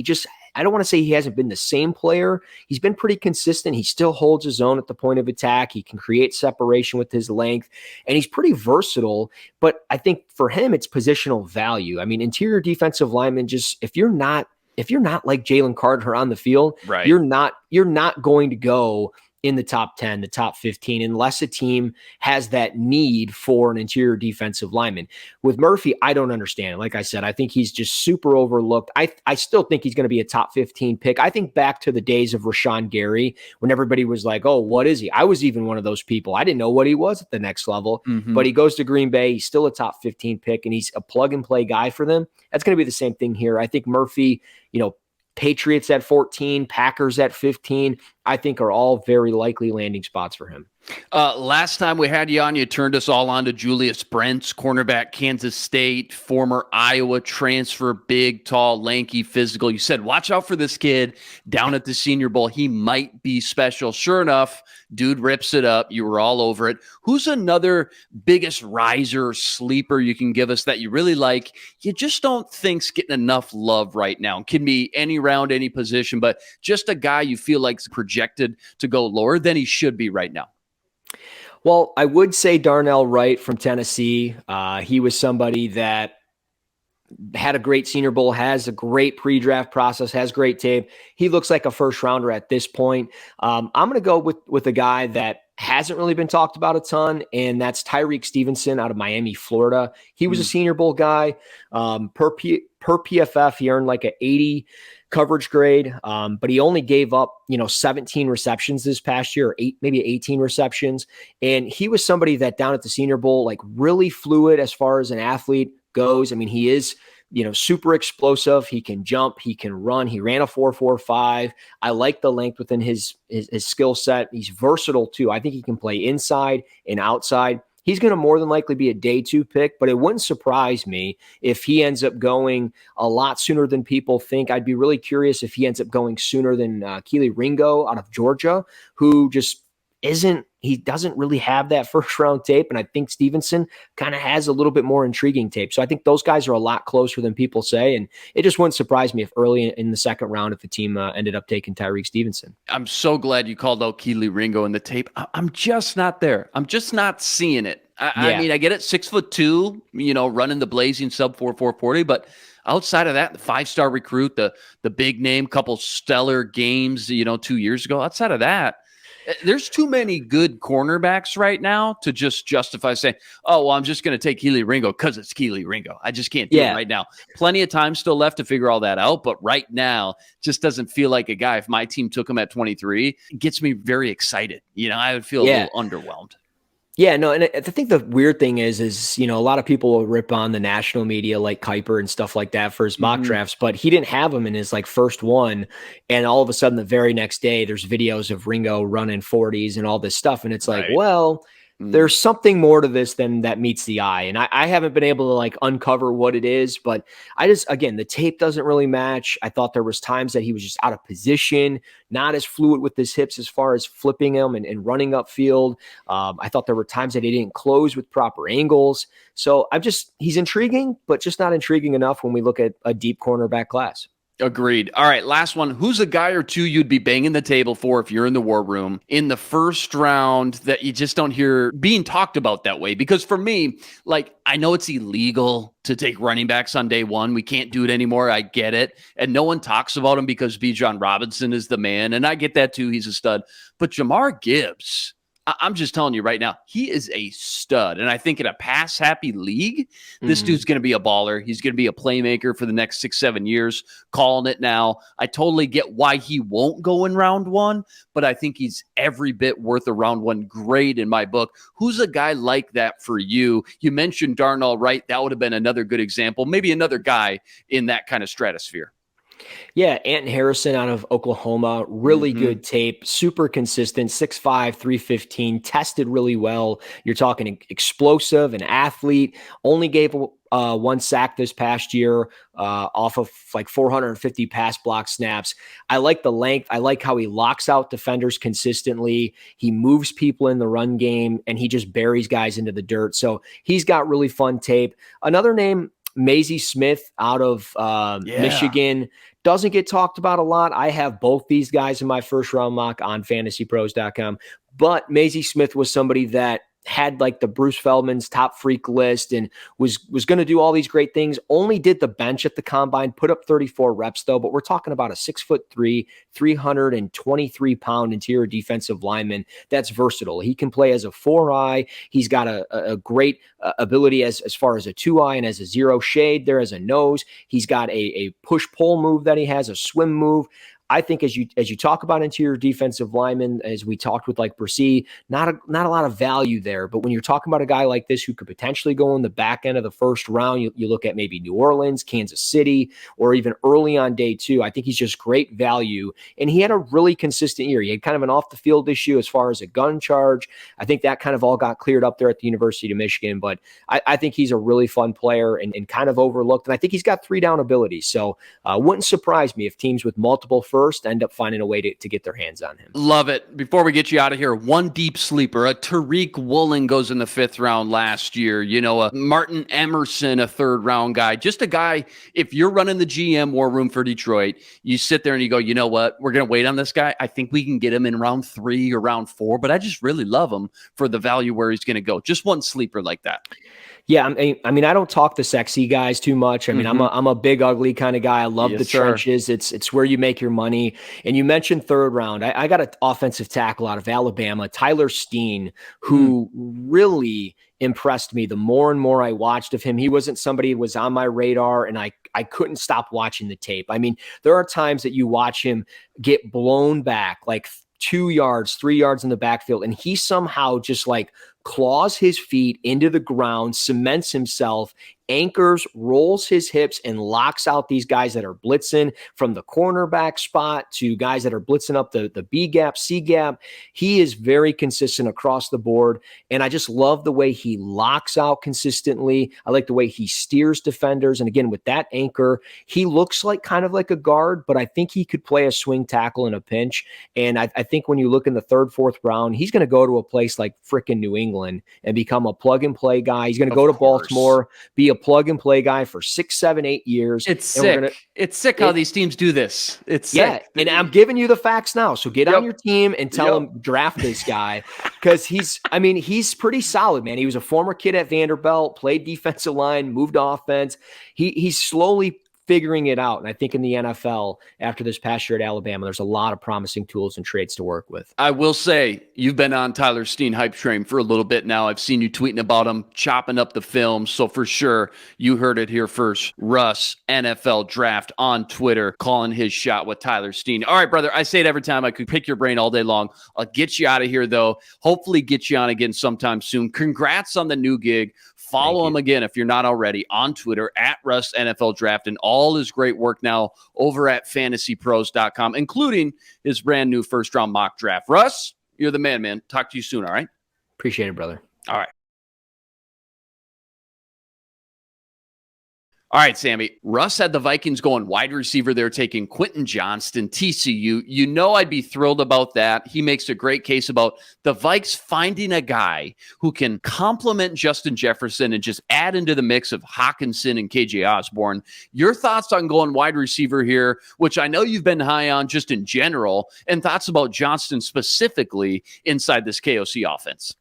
I don't want to say he hasn't been the same player. He's been pretty consistent. He still holds his own at the point of attack. He can create separation with his length, and he's pretty versatile. But I think for him, it's positional value. I mean, interior defensive linemen, just if you're not like Jalen Carter on the field, right, you're not going to go in the top 10, the top 15, unless a team has that need for an interior defensive lineman. With Murphy, I don't understand. Like I said, I think he's just super overlooked. I still think he's going to be a top 15 pick. I think back to the days of Rashawn Gary when everybody was like, oh, what is he? I was even one of those people. I didn't know what he was at the next level, but he goes to Green Bay. He's still a top 15 pick, and he's a plug and play guy for them. That's going to be the same thing here. I think Murphy, Patriots at 14, Packers at 15, I think are all very likely landing spots for him. Last time we had you on, you turned us all on to Julius Brents, cornerback, Kansas State, former Iowa transfer, big, tall, lanky, physical. You said, watch out for this kid down at the Senior Bowl. He might be special. Sure enough, dude rips it up. You were all over it. Who's another biggest riser, sleeper you can give us that you really like? You just don't think's getting enough love right now. Can be any round, any position, but just a guy you feel like's projected to go lower than he should be right now. Well, I would say Darnell Wright from Tennessee. He was somebody that had a great Senior Bowl, has a great pre-draft process, has great tape. He looks like a first rounder at this point. I'm going to go with a guy that hasn't really been talked about a ton, and that's Tyreek Stevenson out of Miami, Florida. He was a Senior Bowl guy. Per PFF, he earned like an 80 coverage grade, but he only gave up 17 receptions this past year, or maybe 18 receptions. And he was somebody that down at the Senior Bowl, like really fluid as far as an athlete goes. I mean, he is super explosive. He can jump, he can run. He ran a 4.45. I like the length within his skill set. He's versatile too. I think he can play inside and outside. He's going to more than likely be a day 2 pick, but it wouldn't surprise me if he ends up going a lot sooner than people think. I'd be really curious if he ends up going sooner than Keely Ringo out of Georgia, who just he doesn't really have that first round tape. And I think Stevenson kind of has a little bit more intriguing tape. So I think those guys are a lot closer than people say. And it just wouldn't surprise me if early in the second round, if the team ended up taking Tyreek Stevenson. I'm so glad you called out Keely Ringo in the tape. I'm just not there. I'm just not seeing it. I mean, I get it, 6'2", running the blazing sub 4.40, but outside of that, the 5-star recruit, the big name, couple stellar games, 2 years ago. Outside of that, there's too many good cornerbacks right now to just justify saying, oh, well, I'm just going to take Keely Ringo because it's Keely Ringo. I just can't do it right now. Plenty of time still left to figure all that out. But right now, just doesn't feel like a guy. If my team took him at 23, it gets me very excited. I would feel a little underwhelmed. Yeah, no, and I think the weird thing is a lot of people will rip on the national media like Kuiper and stuff like that for his mock drafts, but he didn't have him in his first one, and all of a sudden the very next day there's videos of Ringo running 40s and all this stuff, and it's like, well, there's something more to this than that meets the eye. And I haven't been able to uncover what it is, but again, the tape doesn't really match. I thought there was times that he was just out of position, not as fluid with his hips as far as flipping him and running upfield. I thought there were times that he didn't close with proper angles. So he's intriguing, but just not intriguing enough when we look at a deep cornerback class. Agreed. All right, last one. Who's a guy or two you'd be banging the table for if you're in the war room in the first round that you just don't hear being talked about that way? Because for me, I know it's illegal to take running backs on day one. We can't do it anymore. I get it. And no one talks about him because Bijan Robinson is the man. And I get that too. He's a stud. But Jahmyr Gibbs, I'm just telling you right now, he is a stud. And I think in a pass-happy league, this dude's going to be a baller. He's going to be a playmaker for the next 6-7 years, calling it now. I totally get why he won't go in round one, but I think he's every bit worth a round one grade in my book. Who's a guy like that for you? You mentioned Darnell Wright. That would have been another good example. Maybe another guy in that kind of stratosphere. Yeah, Anton Harrison out of Oklahoma, really good tape, super consistent, 6'5", 315, tested really well. You're talking explosive, an athlete, only gave one sack this past year off of like 450 pass block snaps. I like the length. I like how he locks out defenders consistently. He moves people in the run game, and he just buries guys into the dirt. So he's got really fun tape. Another name, Maisie Smith out of Michigan, doesn't get talked about a lot. I have both these guys in my first round mock on fantasypros.com, but Maisie Smith was somebody that had like the Bruce Feldman's top freak list and was going to do all these great things. Only did the bench at the combine, put up 34 reps though, but we're talking about a 6'3", 323-pound interior defensive lineman that's versatile. He can play as a 4-eye. He's got a great ability as far as a 2-eye and as a zero shade there as a nose. He's got a push-pull move that he has, a swim move. I think as you talk about interior defensive linemen, as we talked with like Brissy, not a lot of value there. But when you're talking about a guy like this who could potentially go in the back end of the first round, you look at maybe New Orleans, Kansas City, or even early on day 2. I think he's just great value. And he had a really consistent year. He had kind of an off the field issue as far as a gun charge. I think that kind of all got cleared up there at the University of Michigan. But I think he's a really fun player and kind of overlooked. And I think he's got 3-down abilities. So wouldn't surprise me if teams with multiple first end up finding a way to get their hands on him. Love it. Before we get you out of here, one deep sleeper, a Tariq Woolen goes in the 5th round last year. You know, a Martin Emerson, a 3rd round guy, just a guy. If you're running the GM war room for Detroit, you sit there and you go, you know what, we're going to wait on this guy. I think we can get him in round 3 or round 4, but I just really love him for the value where he's going to go. Just one sleeper like that. Yeah, I mean, I don't talk the sexy guys too much. I mean, I'm a big, ugly kind of guy. I love the trenches. It's where you make your money. And you mentioned 3rd round. I got an offensive tackle out of Alabama, Tyler Steen, who really impressed me the more and more I watched of him. He wasn't somebody who was on my radar, and I couldn't stop watching the tape. I mean, there are times that you watch him get blown back like 2 yards, 3 yards in the backfield, and he somehow just like claws his feet into the ground, cements himself, anchors, rolls his hips, and locks out these guys that are blitzing from the cornerback spot to guys that are blitzing up the B gap, C gap. He is very consistent across the board, and I just love the way he locks out consistently. I like the way he steers defenders, and again, with that anchor, he looks like kind of like a guard, but I think he could play a swing tackle in a pinch, and I think when you look in the 3rd, 4th round, he's going to go to a place like frickin' New England and become a plug-and-play guy. He's going to go to Baltimore, be a plug-and-play guy for 6, 7, 8 years. It's sick. It's sick how these teams do this. It's sick. And I'm giving you the facts now. So get on your team and tell them draft this guy because he's pretty solid, man. He was a former kid at Vanderbilt, played defensive line, moved to offense. He's slowly figuring it out. And I think in the NFL, after this past year at Alabama, there's a lot of promising tools and traits to work with. I will say, you've been on Tyler Steen hype train for a little bit now. I've seen you tweeting about him, chopping up the film. So for sure, you heard it here first. Russ, NFL Draft on Twitter, calling his shot with Tyler Steen. All right, brother, I say it every time. I could pick your brain all day long. I'll get you out of here, though. Hopefully get you on again sometime soon. Congrats on the new gig. Follow him again if you're not already on Twitter at Russ NFL Draft and all his great work now over at fantasypros.com, including his brand new 1st round mock draft. Russ, you're the man. Talk to you soon. All right. Appreciate it, brother. All right. All right, Sammy. Russ had the Vikings going wide receiver there, taking Quentin Johnston, TCU. You know I'd be thrilled about that. He makes a great case about the Vikes finding a guy who can complement Justin Jefferson and just add into the mix of Hawkinson and KJ Osborne. Your thoughts on going wide receiver here, which I know you've been high on just in general, and thoughts about Johnston specifically inside this KOC offense?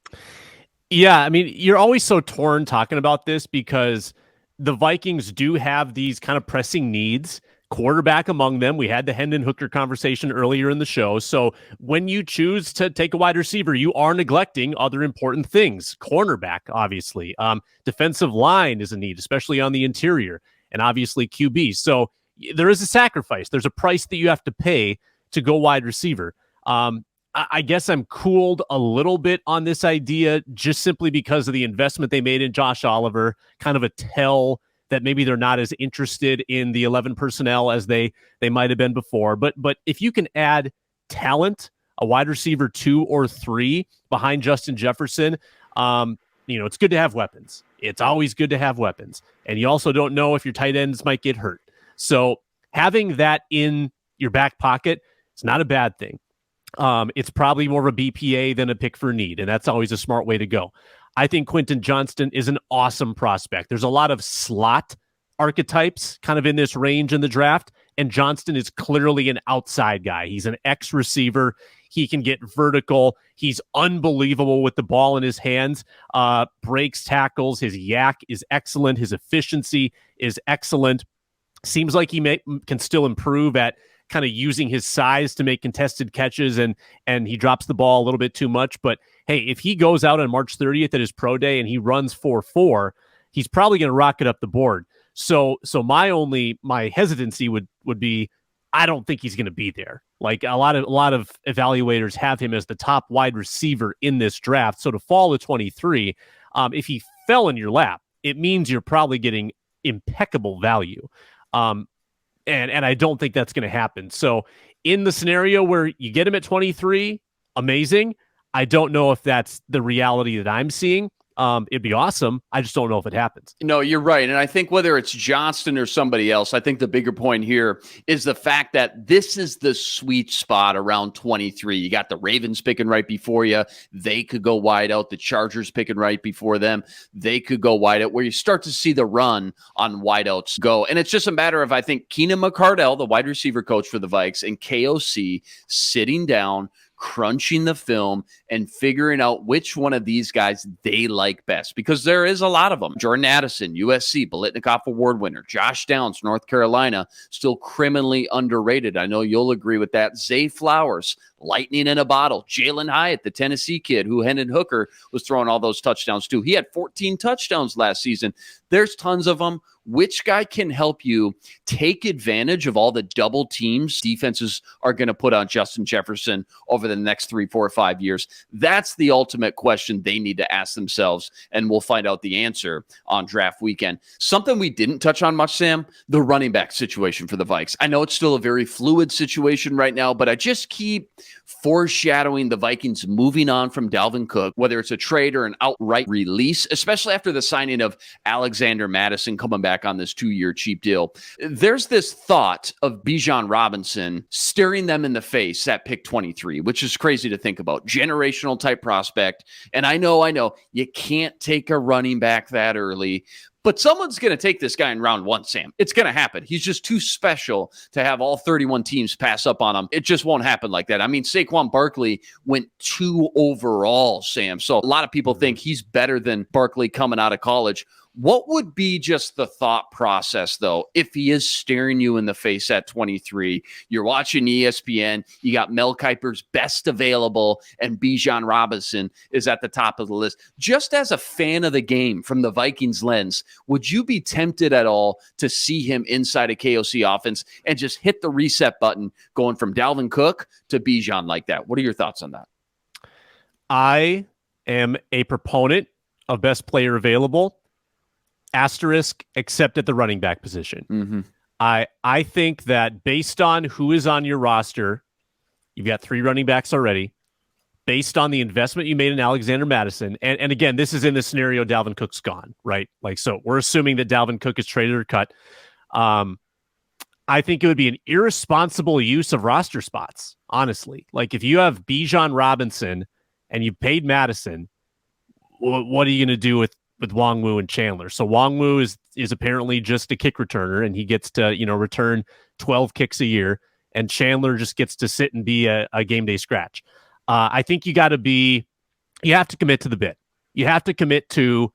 Yeah, I mean, you're always so torn talking about this because the Vikings do have these kind of pressing needs, quarterback among them. We had the Hendon Hooker conversation earlier in the show. So when you choose to take a wide receiver, you are neglecting other important things. Cornerback, obviously. Defensive line is a need, especially on the interior, and obviously QB. So there is a sacrifice. There's a price that you have to pay to go wide receiver. I guess I'm cooled a little bit on this idea just simply because of the investment they made in Josh Oliver, kind of a tell that maybe they're not as interested in the 11 personnel as they might have been before. But if you can add talent, a wide receiver 2 or 3 behind Justin Jefferson, it's good to have weapons. It's always good to have weapons. And you also don't know if your tight ends might get hurt. So having that in your back pocket, it's not a bad thing. It's probably more of a BPA than a pick for need, and that's always a smart way to go. I think Quentin Johnston is an awesome prospect. There's a lot of slot archetypes kind of in this range in the draft, and Johnston is clearly an outside guy. He's an ex-receiver. He can get vertical. He's unbelievable with the ball in his hands, breaks tackles. His yak is excellent. His efficiency is excellent. Seems like he can still improve at kind of using his size to make contested catches, and he drops the ball a little bit too much. But hey, if he goes out on March 30th at his pro day and he runs 4.4, he's probably going to rocket up the board. So my hesitancy would be, I don't think he's going to be there. Like a lot of evaluators have him as the top wide receiver in this draft. So to fall to 23, if he fell in your lap, it means you're probably getting impeccable value. And I don't think that's going to happen. So in the scenario where you get him at 23, amazing. I don't know if that's the reality that I'm seeing. It'd be awesome. I just don't know if it happens. No, you're right. And I think whether it's Johnston or somebody else, I think the bigger point here is the fact that this is the sweet spot around 23. You got the Ravens picking right before you. They could go wide out. The Chargers picking right before them. They could go wide out, where you start to see the run on wideouts go. And it's just a matter of, I think, Keenan McCardell, the wide receiver coach for the Vikes, and KOC sitting down, crunching the film and figuring out which one of these guys they like best, because there is a lot of them. Jordan Addison, USC, Biletnikoff Award winner. Josh Downs, North Carolina, still criminally underrated. I know you'll agree with that. Zay Flowers, lightning in a bottle. Jalen Hyatt, the Tennessee kid who Hendon Hooker was throwing all those touchdowns to. He had 14 touchdowns last season. There's tons of them. Which guy can help you take advantage of all the double teams defenses are going to put on Justin Jefferson over the next 3, 4, 5 years? That's the ultimate question they need to ask themselves, and we'll find out the answer on draft weekend. Something we didn't touch on much, Sam, the running back situation for the Vikes. I know it's still a very fluid situation right now, but I just keep foreshadowing the Vikings moving on from Dalvin Cook, whether it's a trade or an outright release, especially after the signing of Alexander Mattison coming back on this 2-year cheap deal. There's this thought of Bijan Robinson staring them in the face at pick 23, which is crazy to think about. Generational type prospect. And I know you can't take a running back that early, but someone's going to take this guy in round 1, Sam. It's going to happen. He's just too special to have all 31 teams pass up on him. It just won't happen like that. I mean, Saquon Barkley went 2 overall, Sam. So a lot of people think he's better than Barkley coming out of college. What would be just the thought process, though, if he is staring you in the face at 23? You're watching ESPN. You got Mel Kiper's best available, and Bijan Robinson is at the top of the list. Just as a fan of the game from the Vikings lens, would you be tempted at all to see him inside a KOC offense and just hit the reset button going from Dalvin Cook to Bijan like that? What are your thoughts on that? I am a proponent of best player available. Asterisk, except at the running back position. Mm-hmm. I think that based on who is on your roster, you've got 3 running backs already. Based on the investment you made in Alexander Mattison, and again, this is in the scenario Dalvin Cook's gone, right? Like, so we're assuming that Dalvin Cook is traded or cut. I think it would be an irresponsible use of roster spots, honestly. Like, if you have Bijan Robinson and you paid Mattison, what are you going to do with Wongwu and Chandler? So Wongwu is apparently just a kick returner, and he gets to, return 12 kicks a year, and Chandler just gets to sit and be a game day scratch. I think you have to commit to the bit. You have to commit to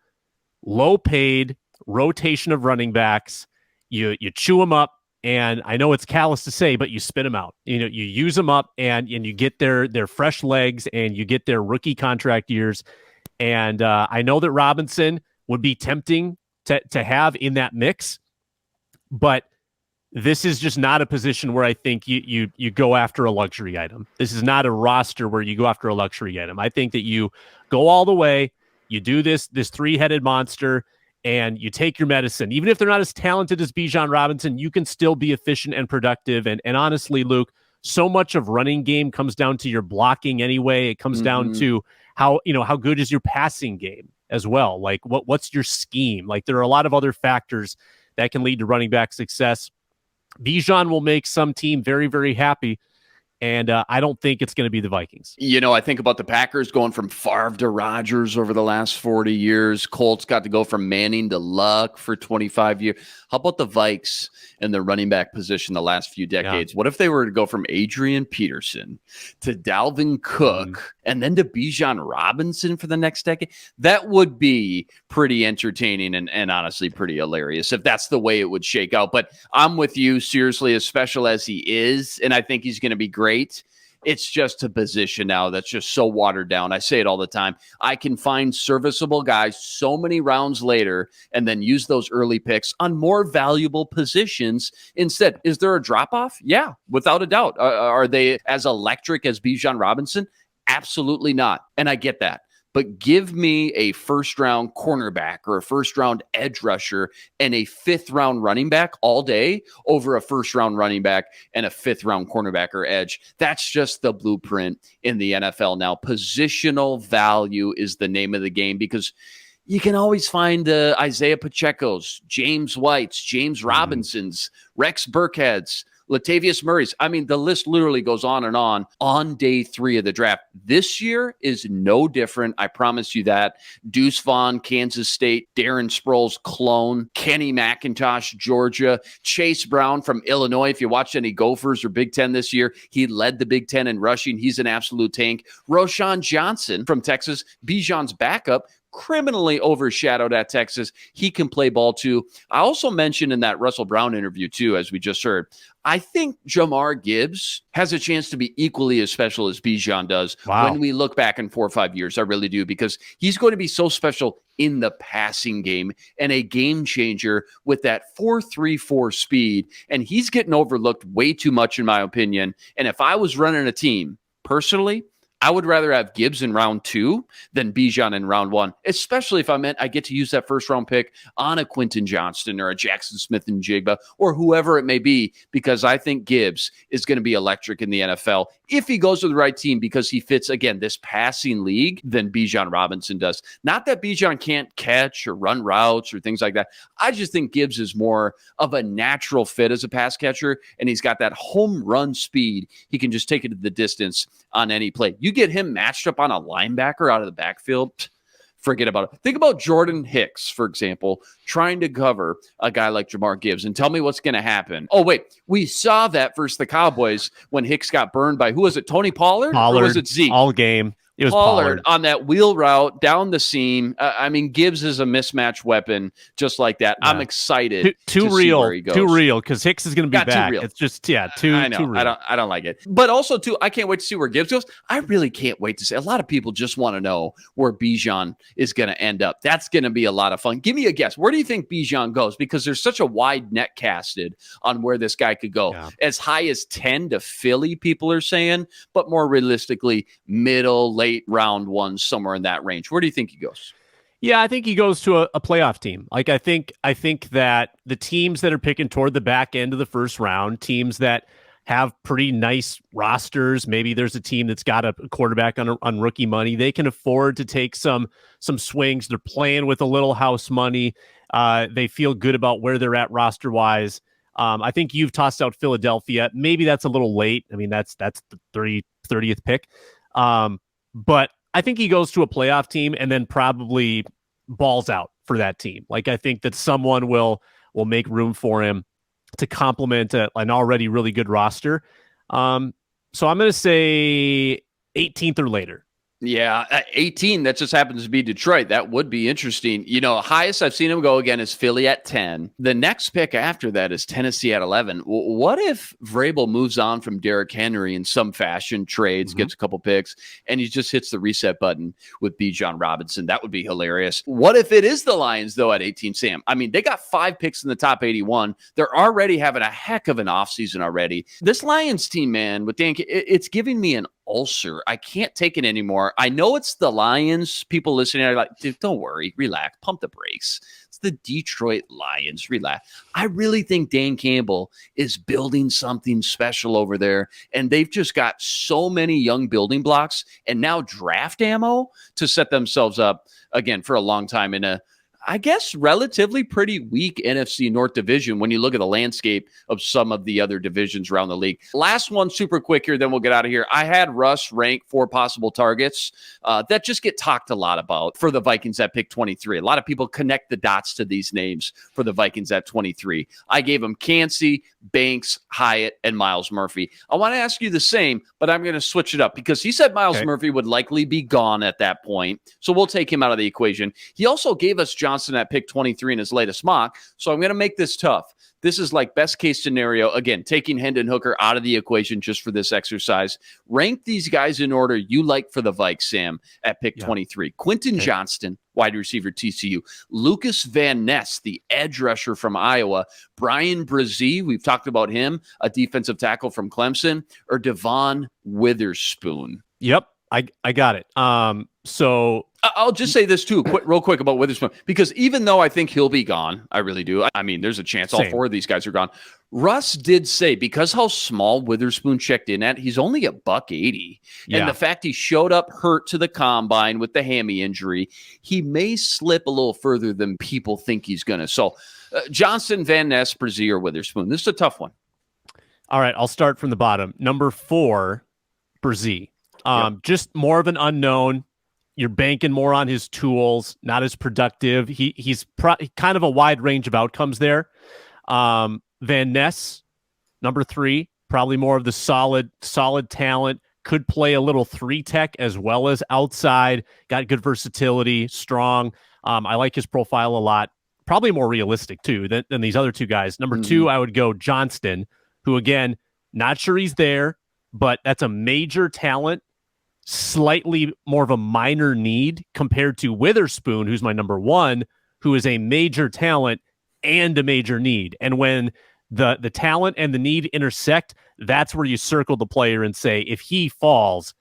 low paid rotation of running backs. You chew them up, and I know it's callous to say, but you spit them out. You use them up, and you get their fresh legs, and you get their rookie contract years. And I know that Robinson would be tempting to have in that mix, but this is just not a position where I think you go after a luxury item. This is not a roster where you go after a luxury item. I think that you go all the way, you do this 3-headed monster, and you take your medicine. Even if they're not as talented as Bijan Robinson, you can still be efficient and productive. And honestly, Luke, so much of running game comes down to your blocking anyway. It comes down to how good is your passing game as well. Like what's your scheme? Like there are a lot of other factors that can lead to running back success. Bijan will make some team very, very happy. And I don't think it's going to be the Vikings. I think about the Packers going from Favre to Rodgers over the last 40 years. Colts got to go from Manning to Luck for 25 years. How about the Vikes in the running back position the last few decades? Yeah. What if they were to go from Adrian Peterson to Dalvin Cook and then to Bijan Robinson for the next decade? That would be pretty entertaining and honestly pretty hilarious if that's the way it would shake out. But I'm with you, seriously, as special as he is, and I think he's going to be great. It's just a position now that's just so watered down. I say it all the time. I can find serviceable guys so many rounds later and then use those early picks on more valuable positions instead. Is there a drop-off? Yeah, without a doubt. Are they as electric as Bijan Robinson? Absolutely not. And I get that. But give me a first-round cornerback or a first-round edge rusher and a fifth-round running back all day over a first-round running back and a fifth-round cornerback or edge. That's just the blueprint in the NFL now. Positional value is the name of the game because you can always find Isaiah Pacheco's, James White's, James Robinson's, Rex Burkhead's, Latavius Murray's. I mean, the list literally goes on and on day 3 of the draft. This year is no different. I promise you that. Deuce Vaughn, Kansas State, Darren Sproles, clone, Kenny McIntosh, Georgia, Chase Brown from Illinois. If you watched any Gophers or Big Ten this year, he led the Big Ten in rushing. He's an absolute tank. Roschon Johnson from Texas, Bijan's backup, criminally overshadowed at Texas. He can play ball too. I also mentioned in that Russell Brown interview too, as we just heard, I think Jahmyr Gibbs has a chance to be equally as special as Bijan does when we look back in 4 or 5 years. I really do, because he's going to be so special in the passing game and a game changer with that 4.34 speed. And he's getting overlooked way too much, in my opinion. And if I was running a team personally, I would rather have Gibbs in round 2 than Bijan in round 1, especially if I get to use that first round pick on a Quentin Johnston or a Jackson Smith and Jigba or whoever it may be, because I think Gibbs is going to be electric in the NFL if he goes to the right team, because he fits, again, this passing league than Bijan Robinson does. Not that Bijan can't catch or run routes or things like that. I just think Gibbs is more of a natural fit as a pass catcher, and he's got that home run speed. He can just take it to the distance on any play. You get him matched up on a linebacker out of the backfield, forget about it. Think about Jordan Hicks, for example, trying to cover a guy like Jahmyr Gibbs, and tell me what's going to happen. Oh, wait, we saw that versus the Cowboys when Hicks got burned by, who was it, Tony Pollard? Or was it Zeke? All game. It was Pollard on that wheel route down the seam. I mean, Gibbs is a mismatch weapon just like that. Yeah. I'm excited. Too real, because Hicks is going to be back. It's just, too real. I don't like it. But also, too, I can't wait to see where Gibbs goes. I really can't wait to see. A lot of people just want to know where Bijan is going to end up. That's going to be a lot of fun. Give me a guess. Where do you think Bijan goes? Because there's such a wide net casted on where this guy could go. Yeah. As high as 10 to Philly, people are saying, but more realistically, middle, late round 1, somewhere in that range. Where do you think he goes? Yeah, I think he goes to a playoff team. Like I think that the teams that are picking toward the back end of the first round, teams that have pretty nice rosters, maybe there's a team that's got a quarterback on rookie money, they can afford to take some swings. They're playing with a little house money. They feel good about where they're at roster wise. I think you've tossed out Philadelphia. Maybe that's a little late. I mean, that's the 30th pick. But I think he goes to a playoff team and then probably balls out for that team. Like I think that someone will make room for him to complement an already really good roster. So I'm going to say 18th or later. Yeah, 18, that just happens to be Detroit. That would be interesting. Highest I've seen him go again is Philly at 10. The next pick after that is Tennessee at 11. What if Vrabel moves on from Derrick Henry in some fashion, trades, gets a couple picks, and he just hits the reset button with Bijan Robinson? That would be hilarious. What if it is the Lions, though, at 18, Sam? I mean, they got 5 picks in the top 81. They're already having a heck of an offseason already. This Lions team, man, with Dan, it's giving me an ulcer. I can't take it anymore. I know it's the Lions. People listening are like, dude, don't worry, relax, pump the brakes. It's the Detroit Lions. Relax. I really think Dan Campbell is building something special over there, and they've just got so many young building blocks and now draft ammo to set themselves up again for a long time in a, I guess, relatively pretty weak NFC North division when you look at the landscape of some of the other divisions around the league. Last one, super quick here, then we'll get out of here. I had Russ rank 4 possible targets that just get talked a lot about for the Vikings at pick 23. A lot of people connect the dots to these names for the Vikings at 23. I gave them Kancey, Banks, Hyatt, and Myles Murphy. I want to ask you the same, but I'm going to switch it up because he said Myles Murphy would likely be gone at that point. So we'll take him out of the equation. He also gave us Johnson at pick 23 in his latest mock. So I'm going to make this tough. This is like best case scenario. Again, taking Hendon Hooker out of the equation just for this exercise. Rank these guys in order you like for the Vikes, Sam, at pick 23. Quentin Johnston, wide receiver, TCU. Lucas Van Ness, the edge rusher from Iowa. Brian Brzee, we've talked about him, a defensive tackle from Clemson. Or Devon Witherspoon. Yep, I got it. So I'll just say this too, real quick about Witherspoon, because even though I think he'll be gone, I really do. I mean, there's a chance all 4 of these guys are gone. Russ did say, because how small Witherspoon checked in at, he's only $180. Yeah. And the fact he showed up hurt to the combine with the hammy injury, he may slip a little further than people think he's going to. So Johnson, Van Ness, Brzee, or Witherspoon. This is a tough one. All right, I'll start from the bottom. Number 4, Brzee. Just more of an unknown. You're banking more on his tools, not as productive. He's kind of a wide range of outcomes there. Van Ness, number 3, probably more of the solid talent. Could play a little 3-tech as well as outside. Got good versatility, strong. I like his profile a lot. Probably more realistic too than these other 2 guys. Number 2, I would go Johnston, who again, not sure he's there, but that's a major talent. Slightly more of a minor need compared to Witherspoon, who's my number 1, who is a major talent and a major need. And when the talent and the need intersect, that's where you circle the player and say, if he falls,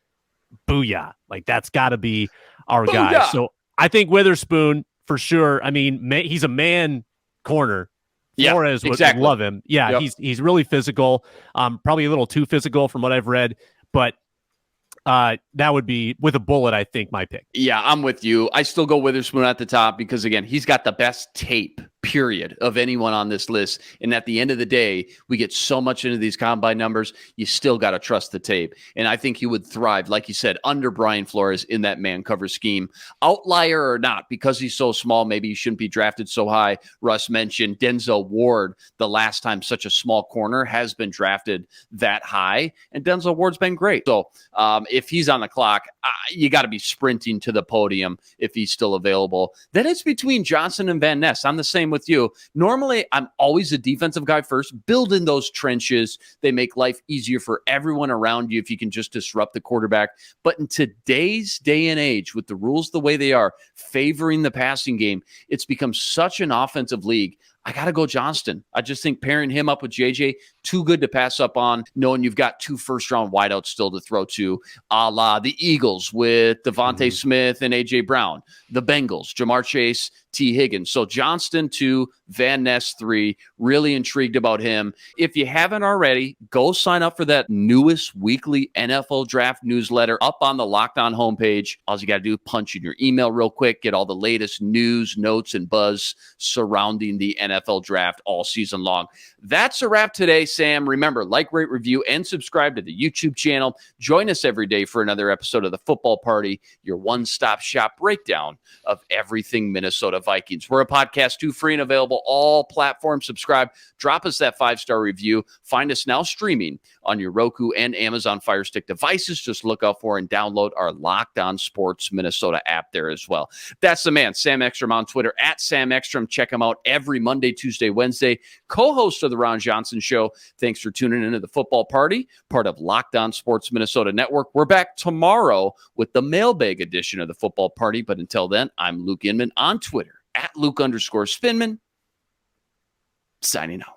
booyah. Like, that's got to be our guy. So I think Witherspoon, for sure. I mean, he's a man corner. Flores would love him. Yeah, he's really physical. Probably a little too physical from what I've read, but that would be, with a bullet, I think, my pick. Yeah, I'm with you. I still go Witherspoon at the top because, again, he's got the best tape, period, of anyone on this list. And at the end of the day, we get so much into these combine numbers, you still got to trust the tape. And I think he would thrive, like you said, under Brian Flores in that man cover scheme. Outlier or not, because he's so small, maybe he shouldn't be drafted so high. Russ mentioned Denzel Ward, the last time such a small corner has been drafted that high. And Denzel Ward's been great. So if he's on the clock, you got to be sprinting to the podium if he's still available. Then it's between Johnson and Van Ness. I'm the same with you. Normally, I'm always a defensive guy first. Build in those trenches. They make life easier for everyone around you if you can just disrupt the quarterback. But in today's day and age, with the rules the way they are, favoring the passing game, it's become such an offensive league. I got to go Johnston. I just think pairing him up with JJ, too good to pass up on, knowing you've got 2 first-round wideouts still to throw to, a la the Eagles with Devontae Smith and A.J. Brown, the Bengals, Jamar Chase, T. Higgins. So Johnston 2, Van Ness 3, really intrigued about him. If you haven't already, go sign up for that newest weekly NFL draft newsletter up on the Locked On homepage. All you got to do, punch in your email real quick, get all the latest news, notes, and buzz surrounding the NFL draft all season long. That's a wrap today, Sam. Remember, like, rate, review, and subscribe to the YouTube channel. Join us every day for another episode of The Football Party, your one-stop shop breakdown of everything Minnesota Vikings. We're a podcast too, free and available all platforms. Subscribe, drop us that 5-star review. Find us now streaming on your Roku and Amazon Fire Stick devices. Just look out for and download our Locked On Sports Minnesota app there as well. That's the man, Sam Ekstrom, on Twitter at Sam Ekstrom. Check him out every Monday, Tuesday, Wednesday. Co-host of the Ron Johnson Show. Thanks for tuning into The Football Party, part of Locked On Sports Minnesota Network. We're back tomorrow with the mailbag edition of The Football Party. But until then, I'm Luke Inman on Twitter at Luke_Spinman. Signing out.